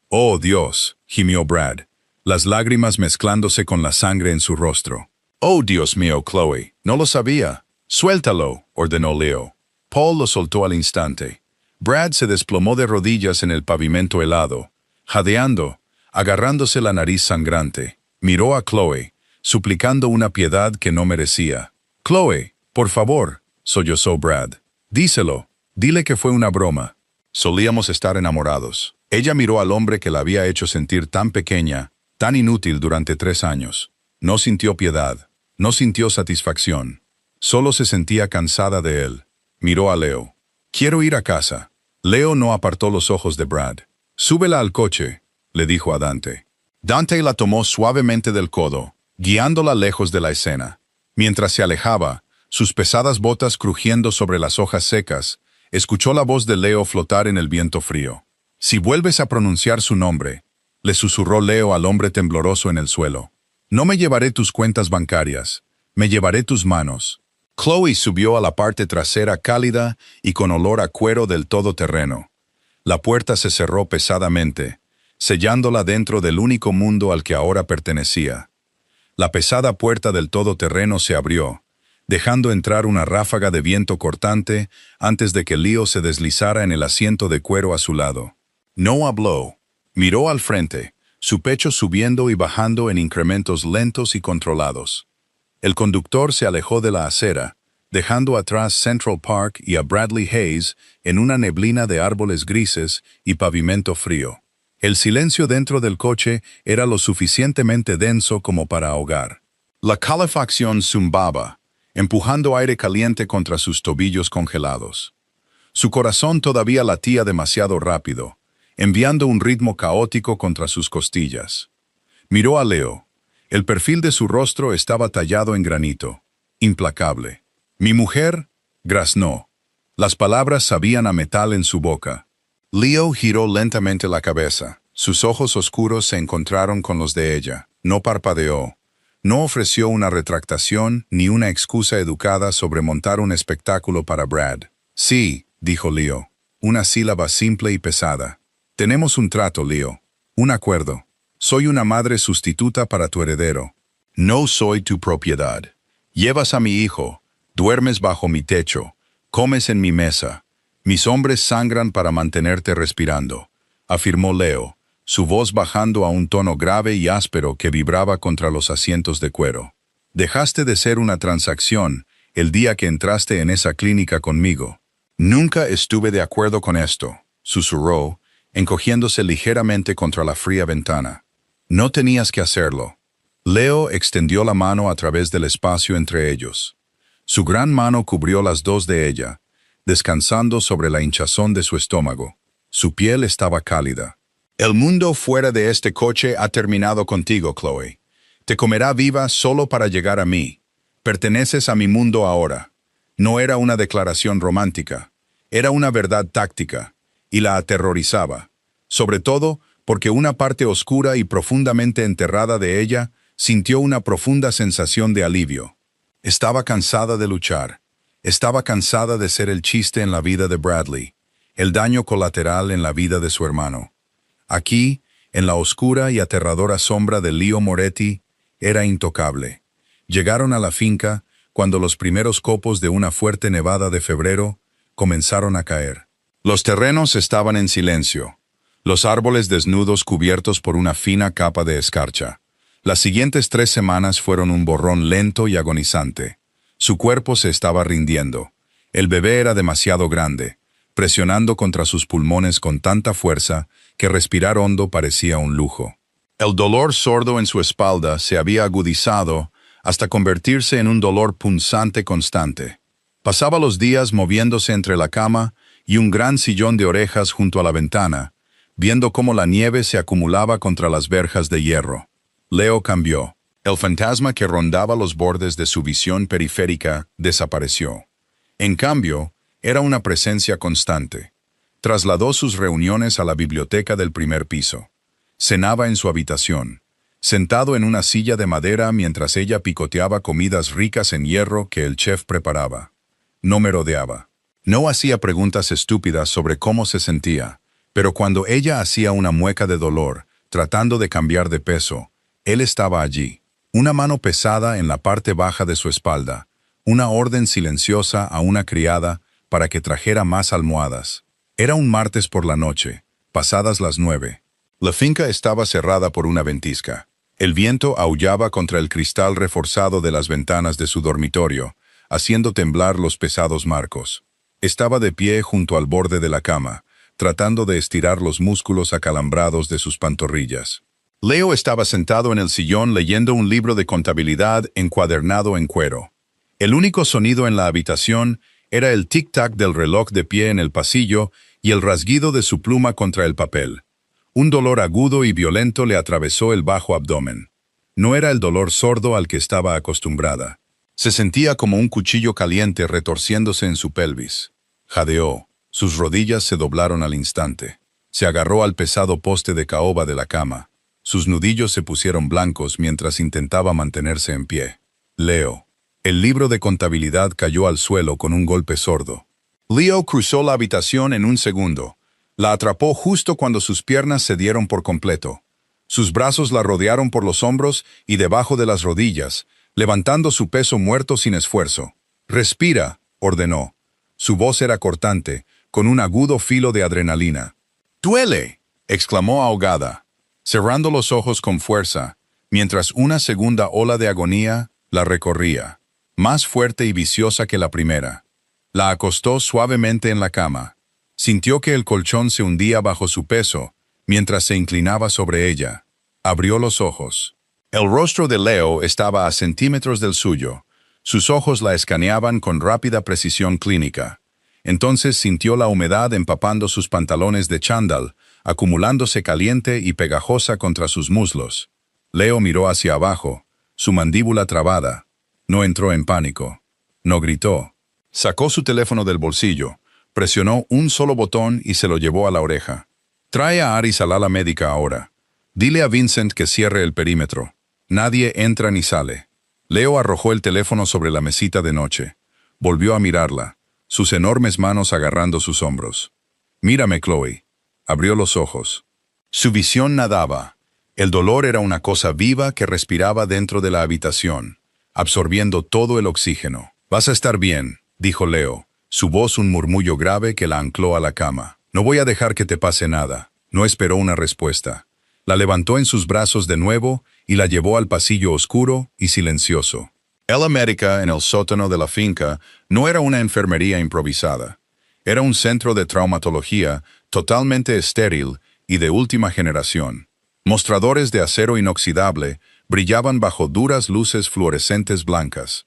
«Oh, Dios», gimió Brad, las lágrimas mezclándose con la sangre en su rostro. «Oh, Dios mío, Chloe, no lo sabía». «Suéltalo», ordenó Leo. Paul lo soltó al instante. Brad se desplomó de rodillas en el pavimento helado, jadeando, agarrándose la nariz sangrante. Miró a Chloe, suplicando una piedad que no merecía. «Chloe, por favor», sollozó Brad. «Díselo, dile que fue una broma». Solíamos estar enamorados. Ella miró al hombre que la había hecho sentir tan pequeña, tan inútil durante 3 años. No sintió piedad, no sintió satisfacción. Solo se sentía cansada de él. Miró a Leo. «Quiero ir a casa». Leo no apartó los ojos de Brad. «Súbela al coche», le dijo a Dante. Dante la tomó suavemente del codo, guiándola lejos de la escena. Mientras se alejaba, sus pesadas botas crujiendo sobre las hojas secas, escuchó la voz de Leo flotar en el viento frío. «Si vuelves a pronunciar su nombre», le susurró Leo al hombre tembloroso en el suelo. «No me llevaré tus cuentas bancarias, me llevaré tus manos». Chloe subió a la parte trasera cálida y con olor a cuero del todoterreno. La puerta se cerró pesadamente, sellándola dentro del único mundo al que ahora pertenecía. La pesada puerta del todoterreno se abrió, dejando entrar una ráfaga de viento cortante antes de que Leo se deslizara en el asiento de cuero a su lado. No habló. Miró al frente, su pecho subiendo y bajando en incrementos lentos y controlados. El conductor se alejó de la acera, dejando atrás Central Park y a Bradley Hayes en una neblina de árboles grises y pavimento frío. El silencio dentro del coche era lo suficientemente denso como para ahogar. La calefacción zumbaba, empujando aire caliente contra sus tobillos congelados. Su corazón todavía latía demasiado rápido, enviando un ritmo caótico contra sus costillas. Miró a Leo. El perfil de su rostro estaba tallado en granito, implacable. «Mi mujer», graznó. Las palabras sabían a metal en su boca. Leo giró lentamente la cabeza. Sus ojos oscuros se encontraron con los de ella. No parpadeó. No ofreció una retractación ni una excusa educada sobre montar un espectáculo para Brad. «Sí», dijo Leo, una sílaba simple y pesada. «Tenemos un trato, Leo. Un acuerdo. Soy una madre sustituta para tu heredero. No soy tu propiedad. Llevas a mi hijo, duermes bajo mi techo, comes en mi mesa. Mis hombres sangran para mantenerte respirando», afirmó Leo, su voz bajando a un tono grave y áspero que vibraba contra los asientos de cuero. «Dejaste de ser una transacción el día que entraste en esa clínica conmigo». «Nunca estuve de acuerdo con esto», susurró, encogiéndose ligeramente contra la fría ventana. «No tenías que hacerlo». Leo extendió la mano a través del espacio entre ellos. Su gran mano cubrió las dos de ella, descansando sobre la hinchazón de su estómago. Su piel estaba cálida. «El mundo fuera de este coche ha terminado contigo, Chloe. Te comerá viva solo para llegar a mí. Perteneces a mi mundo ahora». No era una declaración romántica, era una verdad táctica, y la aterrorizaba, sobre todo porque una parte oscura y profundamente enterrada de ella sintió una profunda sensación de alivio. Estaba cansada de luchar, estaba cansada de ser el chiste en la vida de Bradley, el daño colateral en la vida de su hermano. Aquí, en la oscura y aterradora sombra de Leo Moretti, era intocable. Llegaron a la finca cuando los primeros copos de una fuerte nevada de febrero comenzaron a caer. Los terrenos estaban en silencio, los árboles desnudos cubiertos por una fina capa de escarcha. Las siguientes 3 semanas fueron un borrón lento y agonizante. Su cuerpo se estaba rindiendo. El bebé era demasiado grande, presionando contra sus pulmones con tanta fuerza que respirar hondo parecía un lujo. El dolor sordo en su espalda se había agudizado hasta convertirse en un dolor punzante constante. Pasaba los días moviéndose entre la cama y un gran sillón de orejas junto a la ventana, viendo cómo la nieve se acumulaba contra las verjas de hierro. Leo cambió. El fantasma que rondaba los bordes de su visión periférica desapareció. En cambio, era una presencia constante. Trasladó sus reuniones a la biblioteca del primer piso. Cenaba en su habitación, sentado en una silla de madera mientras ella picoteaba comidas ricas en hierro que el chef preparaba. No merodeaba. No hacía preguntas estúpidas sobre cómo se sentía, pero cuando ella hacía una mueca de dolor, tratando de cambiar de peso, él estaba allí. Una mano pesada en la parte baja de su espalda, una orden silenciosa a una criada para que trajera más almohadas. Era un martes por la noche, pasadas las 9. La finca estaba cerrada por una ventisca. El viento aullaba contra el cristal reforzado de las ventanas de su dormitorio, haciendo temblar los pesados marcos. Estaba de pie junto al borde de la cama, tratando de estirar los músculos acalambrados de sus pantorrillas. Leo estaba sentado en el sillón leyendo un libro de contabilidad encuadernado en cuero. El único sonido en la habitación era el tic-tac del reloj de pie en el pasillo y el rasguido de su pluma contra el papel. Un dolor agudo y violento le atravesó el bajo abdomen. No era el dolor sordo al que estaba acostumbrada. Se sentía como un cuchillo caliente retorciéndose en su pelvis. Jadeó. Sus rodillas se doblaron al instante. Se agarró al pesado poste de caoba de la cama. Sus nudillos se pusieron blancos mientras intentaba mantenerse en pie. Leo. El libro de contabilidad cayó al suelo con un golpe sordo. Leo cruzó la habitación en un segundo. La atrapó justo cuando sus piernas cedieron por completo. Sus brazos la rodearon por los hombros y debajo de las rodillas, levantando su peso muerto sin esfuerzo. «Respira», ordenó. Su voz era cortante, con un agudo filo de adrenalina. «¡Duele!», exclamó ahogada, cerrando los ojos con fuerza, mientras una segunda ola de agonía la recorría, más fuerte y viciosa que la primera. La acostó suavemente en la cama. Sintió que el colchón se hundía bajo su peso, mientras se inclinaba sobre ella. Abrió los ojos. El rostro de Leo estaba a centímetros del suyo. Sus ojos la escaneaban con rápida precisión clínica. Entonces sintió la humedad empapando sus pantalones de chándal, acumulándose caliente y pegajosa contra sus muslos. Leo miró hacia abajo, su mandíbula trabada. No entró en pánico. No gritó. Sacó su teléfono del bolsillo, presionó un solo botón y se lo llevó a la oreja. «Trae a Aris al ala médica ahora. Dile a Vincent que cierre el perímetro. Nadie entra ni sale». Leo arrojó el teléfono sobre la mesita de noche. Volvió a mirarla, sus enormes manos agarrando sus hombros. «Mírame, Chloe». Abrió los ojos. Su visión nadaba. El dolor era una cosa viva que respiraba dentro de la habitación, absorbiendo todo el oxígeno. «Vas a estar bien», dijo Leo, su voz un murmullo grave que la ancló a la cama. «No voy a dejar que te pase nada». No esperó una respuesta. La levantó en sus brazos de nuevo y la llevó al pasillo oscuro y silencioso. El América, en el sótano de la finca, no era una enfermería improvisada. Era un centro de traumatología totalmente estéril y de última generación. Mostradores de acero inoxidable brillaban bajo duras luces fluorescentes blancas.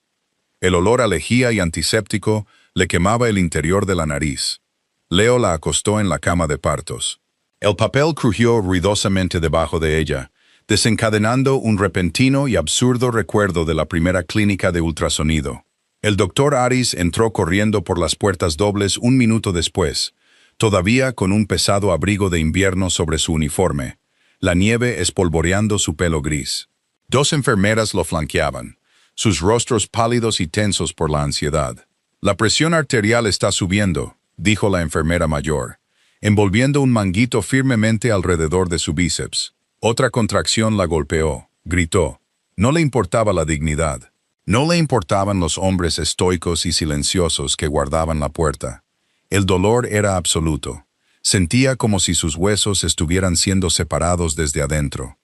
El olor a lejía y antiséptico le quemaba el interior de la nariz. Leo la acostó en la cama de partos. El papel crujió ruidosamente debajo de ella, desencadenando un repentino y absurdo recuerdo de la primera clínica de ultrasonido. El doctor Aris entró corriendo por las puertas dobles un minuto después, todavía con un pesado abrigo de invierno sobre su uniforme, la nieve espolvoreando su pelo gris. Dos enfermeras lo flanqueaban, sus rostros pálidos y tensos por la ansiedad. «La presión arterial está subiendo», dijo la enfermera mayor, envolviendo un manguito firmemente alrededor de su bíceps. Otra contracción la golpeó, gritó. No le importaba la dignidad. No le importaban los hombres estoicos y silenciosos que guardaban la puerta. El dolor era absoluto. Sentía como si sus huesos estuvieran siendo separados desde adentro.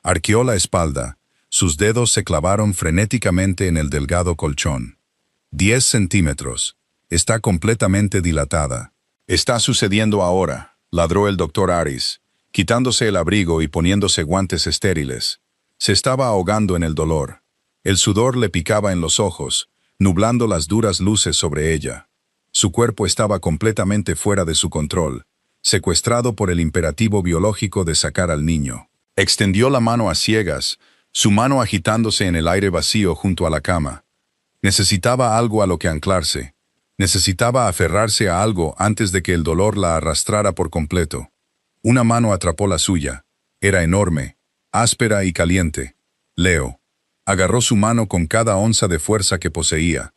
Arqueó la espalda. Sus dedos se clavaron frenéticamente en el delgado colchón. 10 centímetros. Está completamente dilatada. «Está sucediendo ahora», ladró el doctor Aris, quitándose el abrigo y poniéndose guantes estériles. Se estaba ahogando en el dolor. El sudor le picaba en los ojos, nublando las duras luces sobre ella. Su cuerpo estaba completamente fuera de su control, secuestrado por el imperativo biológico de sacar al niño. Extendió la mano a ciegas, su mano agitándose en el aire vacío junto a la cama. Necesitaba algo a lo que anclarse. Necesitaba aferrarse a algo antes de que el dolor la arrastrara por completo. Una mano atrapó la suya. Era enorme, áspera y caliente. Leo agarró su mano con cada onza de fuerza que poseía.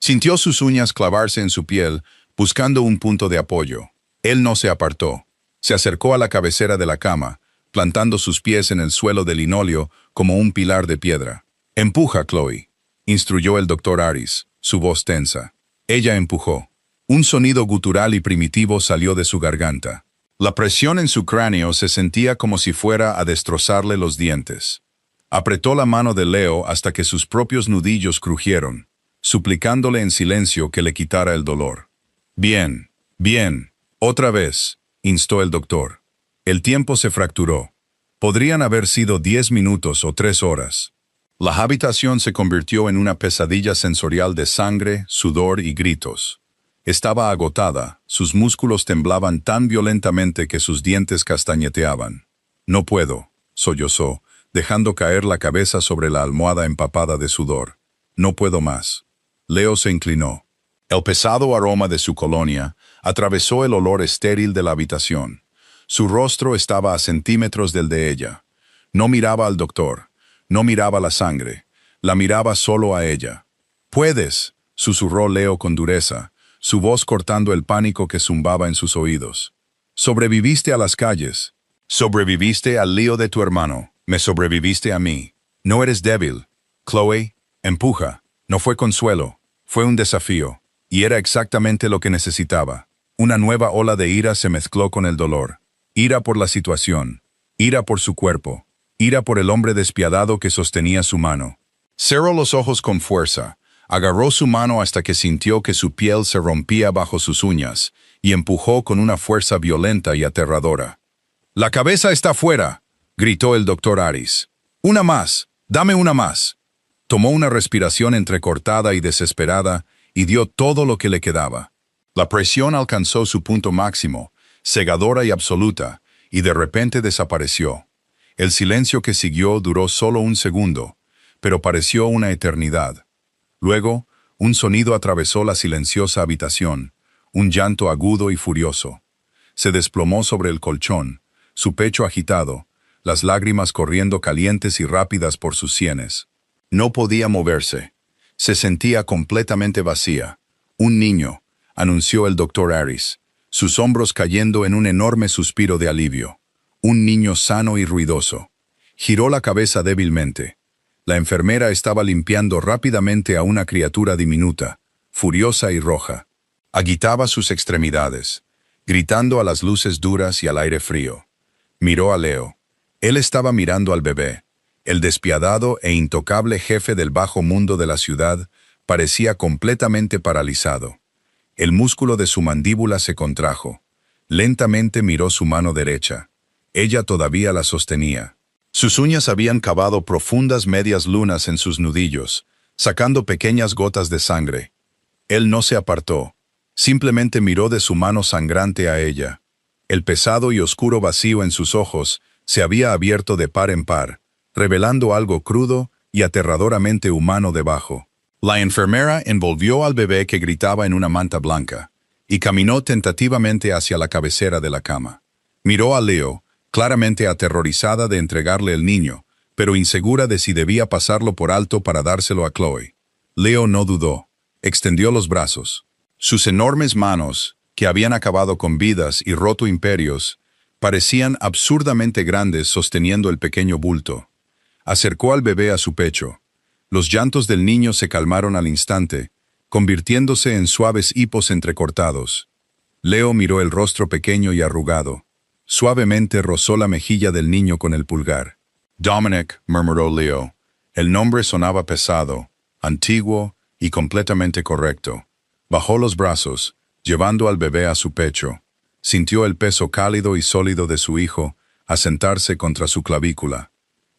Sintió sus uñas clavarse en su piel, buscando un punto de apoyo. Él no se apartó. Se acercó a la cabecera de la cama, plantando sus pies en el suelo de linóleo como un pilar de piedra. «Empuja, Chloe», instruyó el doctor Aris, su voz tensa. Ella empujó. Un sonido gutural y primitivo salió de su garganta. La presión en su cráneo se sentía como si fuera a destrozarle los dientes. Apretó la mano de Leo hasta que sus propios nudillos crujieron, suplicándole en silencio que le quitara el dolor. «Bien, bien, otra vez», instó el doctor. El tiempo se fracturó. Podrían haber sido 10 minutos o 3 horas. La habitación se convirtió en una pesadilla sensorial de sangre, sudor y gritos. Estaba agotada, sus músculos temblaban tan violentamente que sus dientes castañeteaban. «No puedo», sollozó, dejando caer la cabeza sobre la almohada empapada de sudor. «No puedo más». Leo se inclinó. El pesado aroma de su colonia atravesó el olor estéril de la habitación. Su rostro estaba a centímetros del de ella. No miraba al doctor, no miraba la sangre, la miraba solo a ella. «Puedes», susurró Leo con dureza, su voz cortando el pánico que zumbaba en sus oídos. «Sobreviviste a las calles. Sobreviviste al lío de tu hermano. Me sobreviviste a mí. No eres débil. Chloe, empuja». No fue consuelo, fue un desafío, y era exactamente lo que necesitaba. Una nueva ola de ira se mezcló con el dolor. Ira por la situación, ira por su cuerpo, ira por el hombre despiadado que sostenía su mano. Cerró los ojos con fuerza, agarró su mano hasta que sintió que su piel se rompía bajo sus uñas, y empujó con una fuerza violenta y aterradora. «La cabeza está fuera», gritó el doctor Aris. «Una más, dame una más». Tomó una respiración entrecortada y desesperada y dio todo lo que le quedaba. La presión alcanzó su punto máximo, cegadora y absoluta, y de repente desapareció. El silencio que siguió duró solo un segundo, pero pareció una eternidad. Luego, un sonido atravesó la silenciosa habitación, un llanto agudo y furioso. Se desplomó sobre el colchón, su pecho agitado, las lágrimas corriendo calientes y rápidas por sus sienes. No podía moverse. Se sentía completamente vacía. «Un niño», anunció el doctor Aris, sus hombros cayendo en un enorme suspiro de alivio. «Un niño sano y ruidoso». Giró la cabeza débilmente. La enfermera estaba limpiando rápidamente a una criatura diminuta, furiosa y roja. Agitaba sus extremidades, gritando a las luces duras y al aire frío. Miró a Leo. Él estaba mirando al bebé. El despiadado e intocable jefe del bajo mundo de la ciudad parecía completamente paralizado. El músculo de su mandíbula se contrajo. Lentamente miró su mano derecha. Ella todavía la sostenía. Sus uñas habían cavado profundas medias lunas en sus nudillos, sacando pequeñas gotas de sangre. Él no se apartó. Simplemente miró de su mano sangrante a ella. El pesado y oscuro vacío en sus ojos se había abierto de par en par, revelando algo crudo y aterradoramente humano debajo. La enfermera envolvió al bebé que gritaba en una manta blanca, y caminó tentativamente hacia la cabecera de la cama. Miró a Leo, claramente aterrorizada de entregarle el niño, pero insegura de si debía pasarlo por alto para dárselo a Chloe. Leo no dudó. Extendió los brazos. Sus enormes manos, que habían acabado con vidas y roto imperios, parecían absurdamente grandes sosteniendo el pequeño bulto. Acercó al bebé a su pecho. Los llantos del niño se calmaron al instante, convirtiéndose en suaves hipos entrecortados. Leo miró el rostro pequeño y arrugado. Suavemente rozó la mejilla del niño con el pulgar. «Dominic», murmuró Leo. El nombre sonaba pesado, antiguo y completamente correcto. Bajó los brazos, llevando al bebé a su pecho. Sintió el peso cálido y sólido de su hijo asentarse contra su clavícula.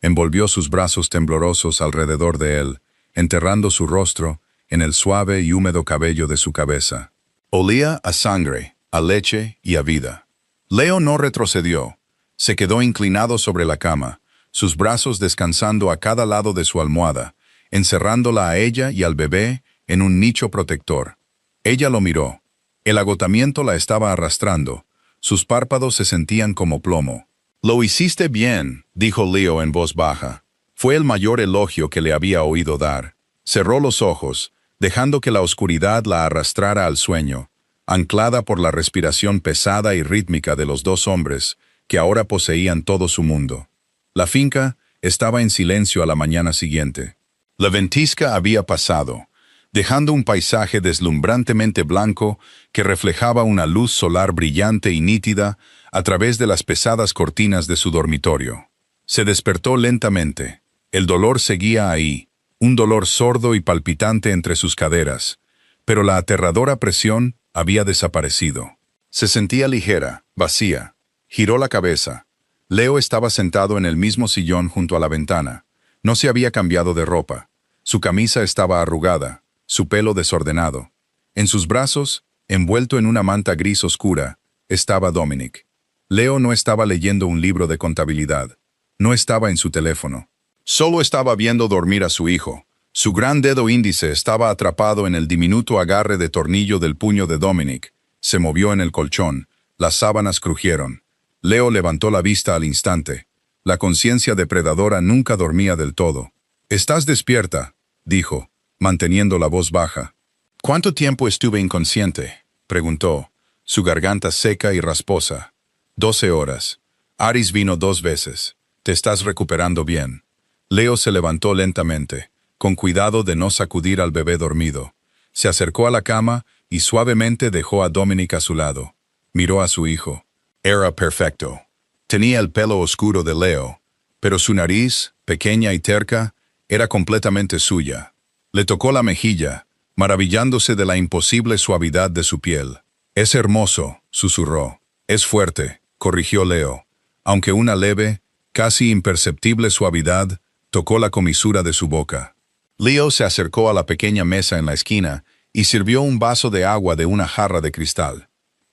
Envolvió sus brazos temblorosos alrededor de él, enterrando su rostro en el suave y húmedo cabello de su cabeza. Olía a sangre, a leche y a vida. Leo no retrocedió. Se quedó inclinado sobre la cama, sus brazos descansando a cada lado de su almohada, encerrándola a ella y al bebé en un nicho protector. Ella lo miró. El agotamiento la estaba arrastrando. Sus párpados se sentían como plomo. «Lo hiciste bien», dijo Leo en voz baja. Fue el mayor elogio que le había oído dar. Cerró los ojos, dejando que la oscuridad la arrastrara al sueño, anclada por la respiración pesada y rítmica de los dos hombres, que ahora poseían todo su mundo. La finca estaba en silencio a la mañana siguiente. La ventisca había pasado, dejando un paisaje deslumbrantemente blanco que reflejaba una luz solar brillante y nítida a través de las pesadas cortinas de su dormitorio. Se despertó lentamente. El dolor seguía ahí, un dolor sordo y palpitante entre sus caderas, pero la aterradora presión había desaparecido. Se sentía ligera, vacía. Giró la cabeza. Leo estaba sentado en el mismo sillón junto a la ventana. No se había cambiado de ropa. Su camisa estaba arrugada, su pelo desordenado. En sus brazos, envuelto en una manta gris oscura, estaba Dominic. Leo no estaba leyendo un libro de contabilidad. No estaba en su teléfono. Solo estaba viendo dormir a su hijo. Su gran dedo índice estaba atrapado en el diminuto agarre de tornillo del puño de Dominic. Se movió en el colchón. Las sábanas crujieron. Leo levantó la vista al instante. La conciencia depredadora nunca dormía del todo. «¿Estás despierta?», dijo, manteniendo la voz baja. «¿Cuánto tiempo estuve inconsciente?», preguntó, su garganta seca y rasposa. 12 horas. Aris vino 2 veces. ¿Te estás recuperando bien?» Leo se levantó lentamente, con cuidado de no sacudir al bebé dormido. Se acercó a la cama y suavemente dejó a Dominic a su lado. Miró a su hijo. Era perfecto. Tenía el pelo oscuro de Leo, pero su nariz, pequeña y terca, era completamente suya. Le tocó la mejilla, maravillándose de la imposible suavidad de su piel. «Es hermoso», susurró. «Es fuerte», corrigió Leo, aunque una leve, casi imperceptible suavidad tocó la comisura de su boca. Leo se acercó a la pequeña mesa en la esquina y sirvió un vaso de agua de una jarra de cristal.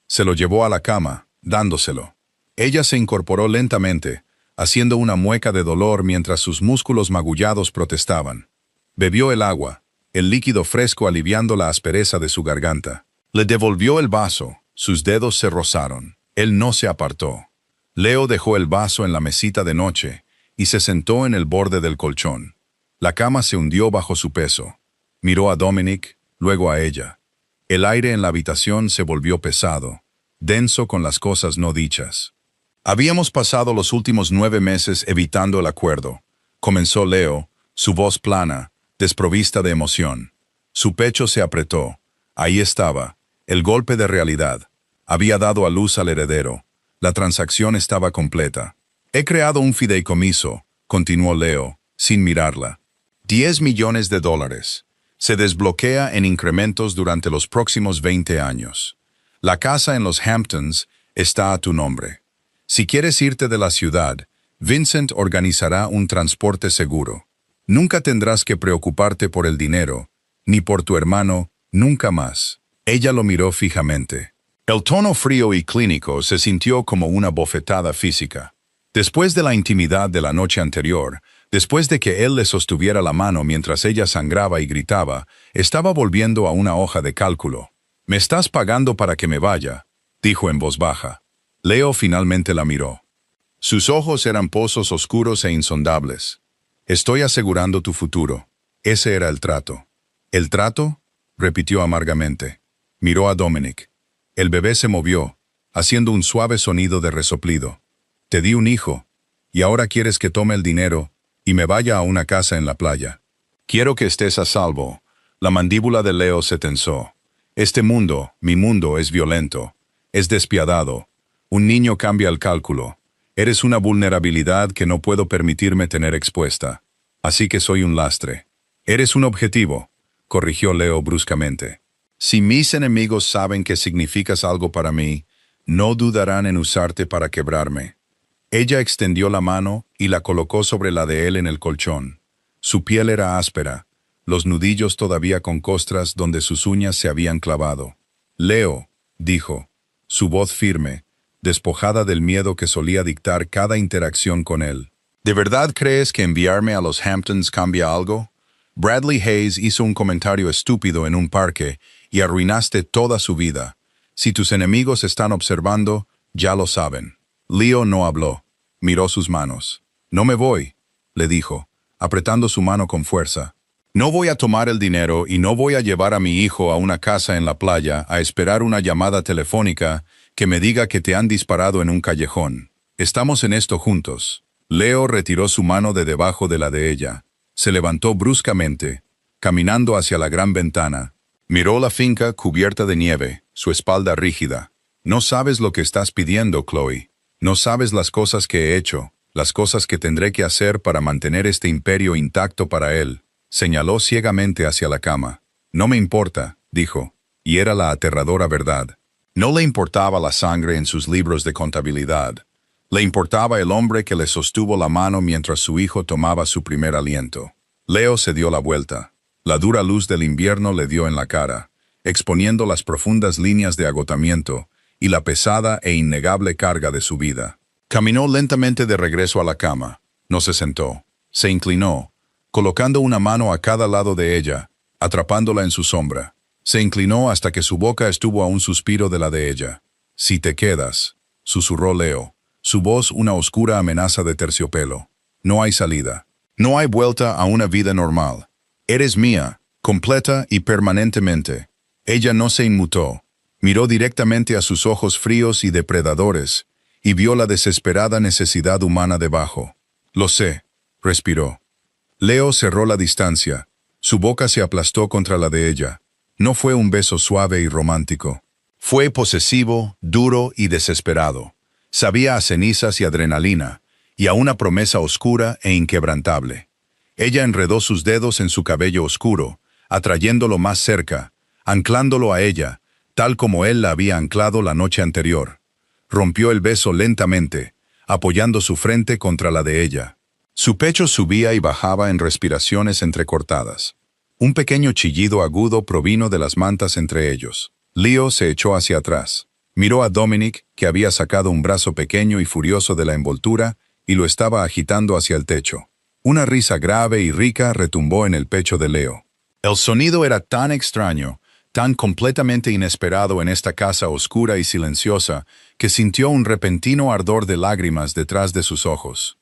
Se lo llevó a la cama, dándoselo. Ella se incorporó lentamente, haciendo una mueca de dolor mientras sus músculos magullados protestaban. Bebió el agua, el líquido fresco aliviando la aspereza de su garganta. Le devolvió el vaso, sus dedos se rozaron. Él no se apartó. Leo dejó el vaso en la mesita de noche y se sentó en el borde del colchón. La cama se hundió bajo su peso. Miró a Dominic, luego a ella. El aire en la habitación se volvió pesado, denso con las cosas no dichas. «Habíamos pasado los últimos 9 meses evitando el acuerdo», comenzó Leo, su voz plana, desprovista de emoción. Su pecho se apretó. Ahí estaba, el golpe de realidad. Había dado a luz al heredero. La transacción estaba completa. «He creado un fideicomiso», continuó Leo, sin mirarla. $10 millones. Se desbloquea en incrementos durante los próximos 20 años. La casa en los Hamptons está a tu nombre. Si quieres irte de la ciudad, Vincent organizará un transporte seguro. Nunca tendrás que preocuparte por el dinero, ni por tu hermano, nunca más. Ella lo miró fijamente. El tono frío y clínico se sintió como una bofetada física. Después de la intimidad de la noche anterior, después de que él le sostuviera la mano mientras ella sangraba y gritaba, estaba volviendo a una hoja de cálculo. «Me estás pagando para que me vaya», dijo en voz baja. Leo finalmente la miró. Sus ojos eran pozos oscuros e insondables. «Estoy asegurando tu futuro». Ese era el trato. «¿El trato?», repitió amargamente. Miró a Dominic. El bebé se movió, haciendo un suave sonido de resoplido. «Te di un hijo, y ahora quieres que tome el dinero y me vaya a una casa en la playa. Quiero que estés a salvo». La mandíbula de Leo se tensó. «Este mundo, mi mundo, es violento. Es despiadado. Un niño cambia el cálculo. Eres una vulnerabilidad que no puedo permitirme tener expuesta. Así que soy un lastre». «Eres un objetivo», corrigió Leo bruscamente. «Si mis enemigos saben que significas algo para mí, no dudarán en usarte para quebrarme». Ella extendió la mano y la colocó sobre la de él en el colchón. Su piel era áspera, los nudillos todavía con costras donde sus uñas se habían clavado. «Leo», dijo, su voz firme, despojada del miedo que solía dictar cada interacción con él. ¿De verdad crees que enviarme a los Hamptons cambia algo? Bradley Hayes hizo un comentario estúpido en un parque y arruinaste toda su vida. Si tus enemigos están observando, ya lo saben. Leo no habló. Miró sus manos. No me voy, le dijo, apretando su mano con fuerza. No voy a tomar el dinero y no voy a llevar a mi hijo a una casa en la playa a esperar una llamada telefónica que me diga que te han disparado en un callejón. Estamos en esto juntos. Leo retiró su mano de debajo de la de ella. Se levantó bruscamente, caminando hacia la gran ventana. Miró la finca cubierta de nieve, su espalda rígida. No sabes lo que estás pidiendo, Chloe. No sabes las cosas que he hecho, las cosas que tendré que hacer para mantener este imperio intacto para él. Señaló ciegamente hacia la cama. No me importa, dijo, y era la aterradora verdad. No le importaba la sangre en sus libros de contabilidad. Le importaba el hombre que le sostuvo la mano mientras su hijo tomaba su primer aliento. Leo se dio la vuelta. La dura luz del invierno le dio en la cara, exponiendo las profundas líneas de agotamiento y la pesada e innegable carga de su vida. Caminó lentamente de regreso a la cama. No se sentó. Se inclinó, colocando una mano a cada lado de ella, atrapándola en su sombra. Se inclinó hasta que su boca estuvo a un suspiro de la de ella. «Si te quedas», susurró Leo, su voz una oscura amenaza de terciopelo. «No hay salida. No hay vuelta a una vida normal. Eres mía, completa y permanentemente». Ella no se inmutó. Miró directamente a sus ojos fríos y depredadores y vio la desesperada necesidad humana debajo. «Lo sé», respiró. Leo cerró la distancia. Su boca se aplastó contra la de ella. No fue un beso suave y romántico. Fue posesivo, duro y desesperado. Sabía a cenizas y adrenalina, y a una promesa oscura e inquebrantable. Ella enredó sus dedos en su cabello oscuro, atrayéndolo más cerca, anclándolo a ella, tal como él la había anclado la noche anterior. Rompió el beso lentamente, apoyando su frente contra la de ella. Su pecho subía y bajaba en respiraciones entrecortadas. Un pequeño chillido agudo provino de las mantas entre ellos. Leo se echó hacia atrás. Miró a Dominic, que había sacado un brazo pequeño y furioso de la envoltura y lo estaba agitando hacia el techo. Una risa grave y rica retumbó en el pecho de Leo. El sonido era tan extraño, tan completamente inesperado en esta casa oscura y silenciosa, que sintió un repentino ardor de lágrimas detrás de sus ojos.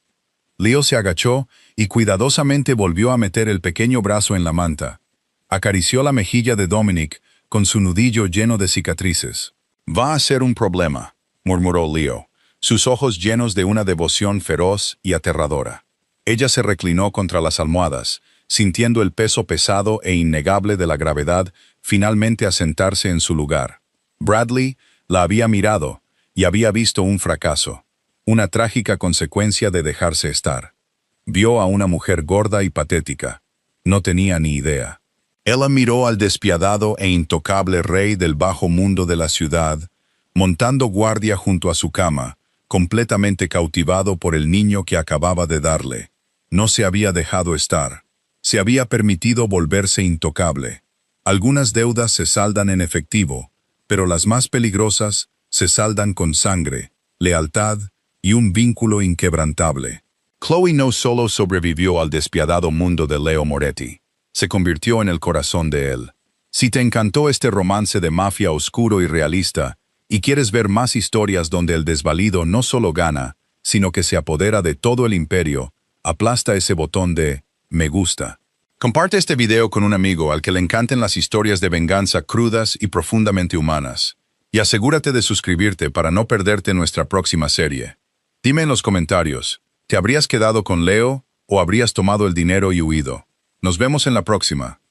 Leo se agachó y cuidadosamente volvió a meter el pequeño brazo en la manta. Acarició la mejilla de Dominic con su nudillo lleno de cicatrices. «Va a ser un problema», murmuró Leo, sus ojos llenos de una devoción feroz y aterradora. Ella se reclinó contra las almohadas, sintiendo el peso pesado e innegable de la gravedad finalmente asentarse en su lugar. Bradley la había mirado y había visto un fracaso. Una trágica consecuencia de dejarse estar. Vio a una mujer gorda y patética. No tenía ni idea. Ella miró al despiadado e intocable rey del bajo mundo de la ciudad, montando guardia junto a su cama, completamente cautivado por el niño que acababa de darle. No se había dejado estar. Se había permitido volverse intocable. Algunas deudas se saldan en efectivo, pero las más peligrosas se saldan con sangre, lealtad y un vínculo inquebrantable. Chloe no solo sobrevivió al despiadado mundo de Leo Moretti, se convirtió en el corazón de él. Si te encantó este romance de mafia oscuro y realista, y quieres ver más historias donde el desvalido no solo gana, sino que se apodera de todo el imperio, aplasta ese botón de «Me gusta». Comparte este video con un amigo al que le encanten las historias de venganza crudas y profundamente humanas. Y asegúrate de suscribirte para no perderte nuestra próxima serie. Dime en los comentarios, ¿te habrías quedado con Leo o habrías tomado el dinero y huido? Nos vemos en la próxima.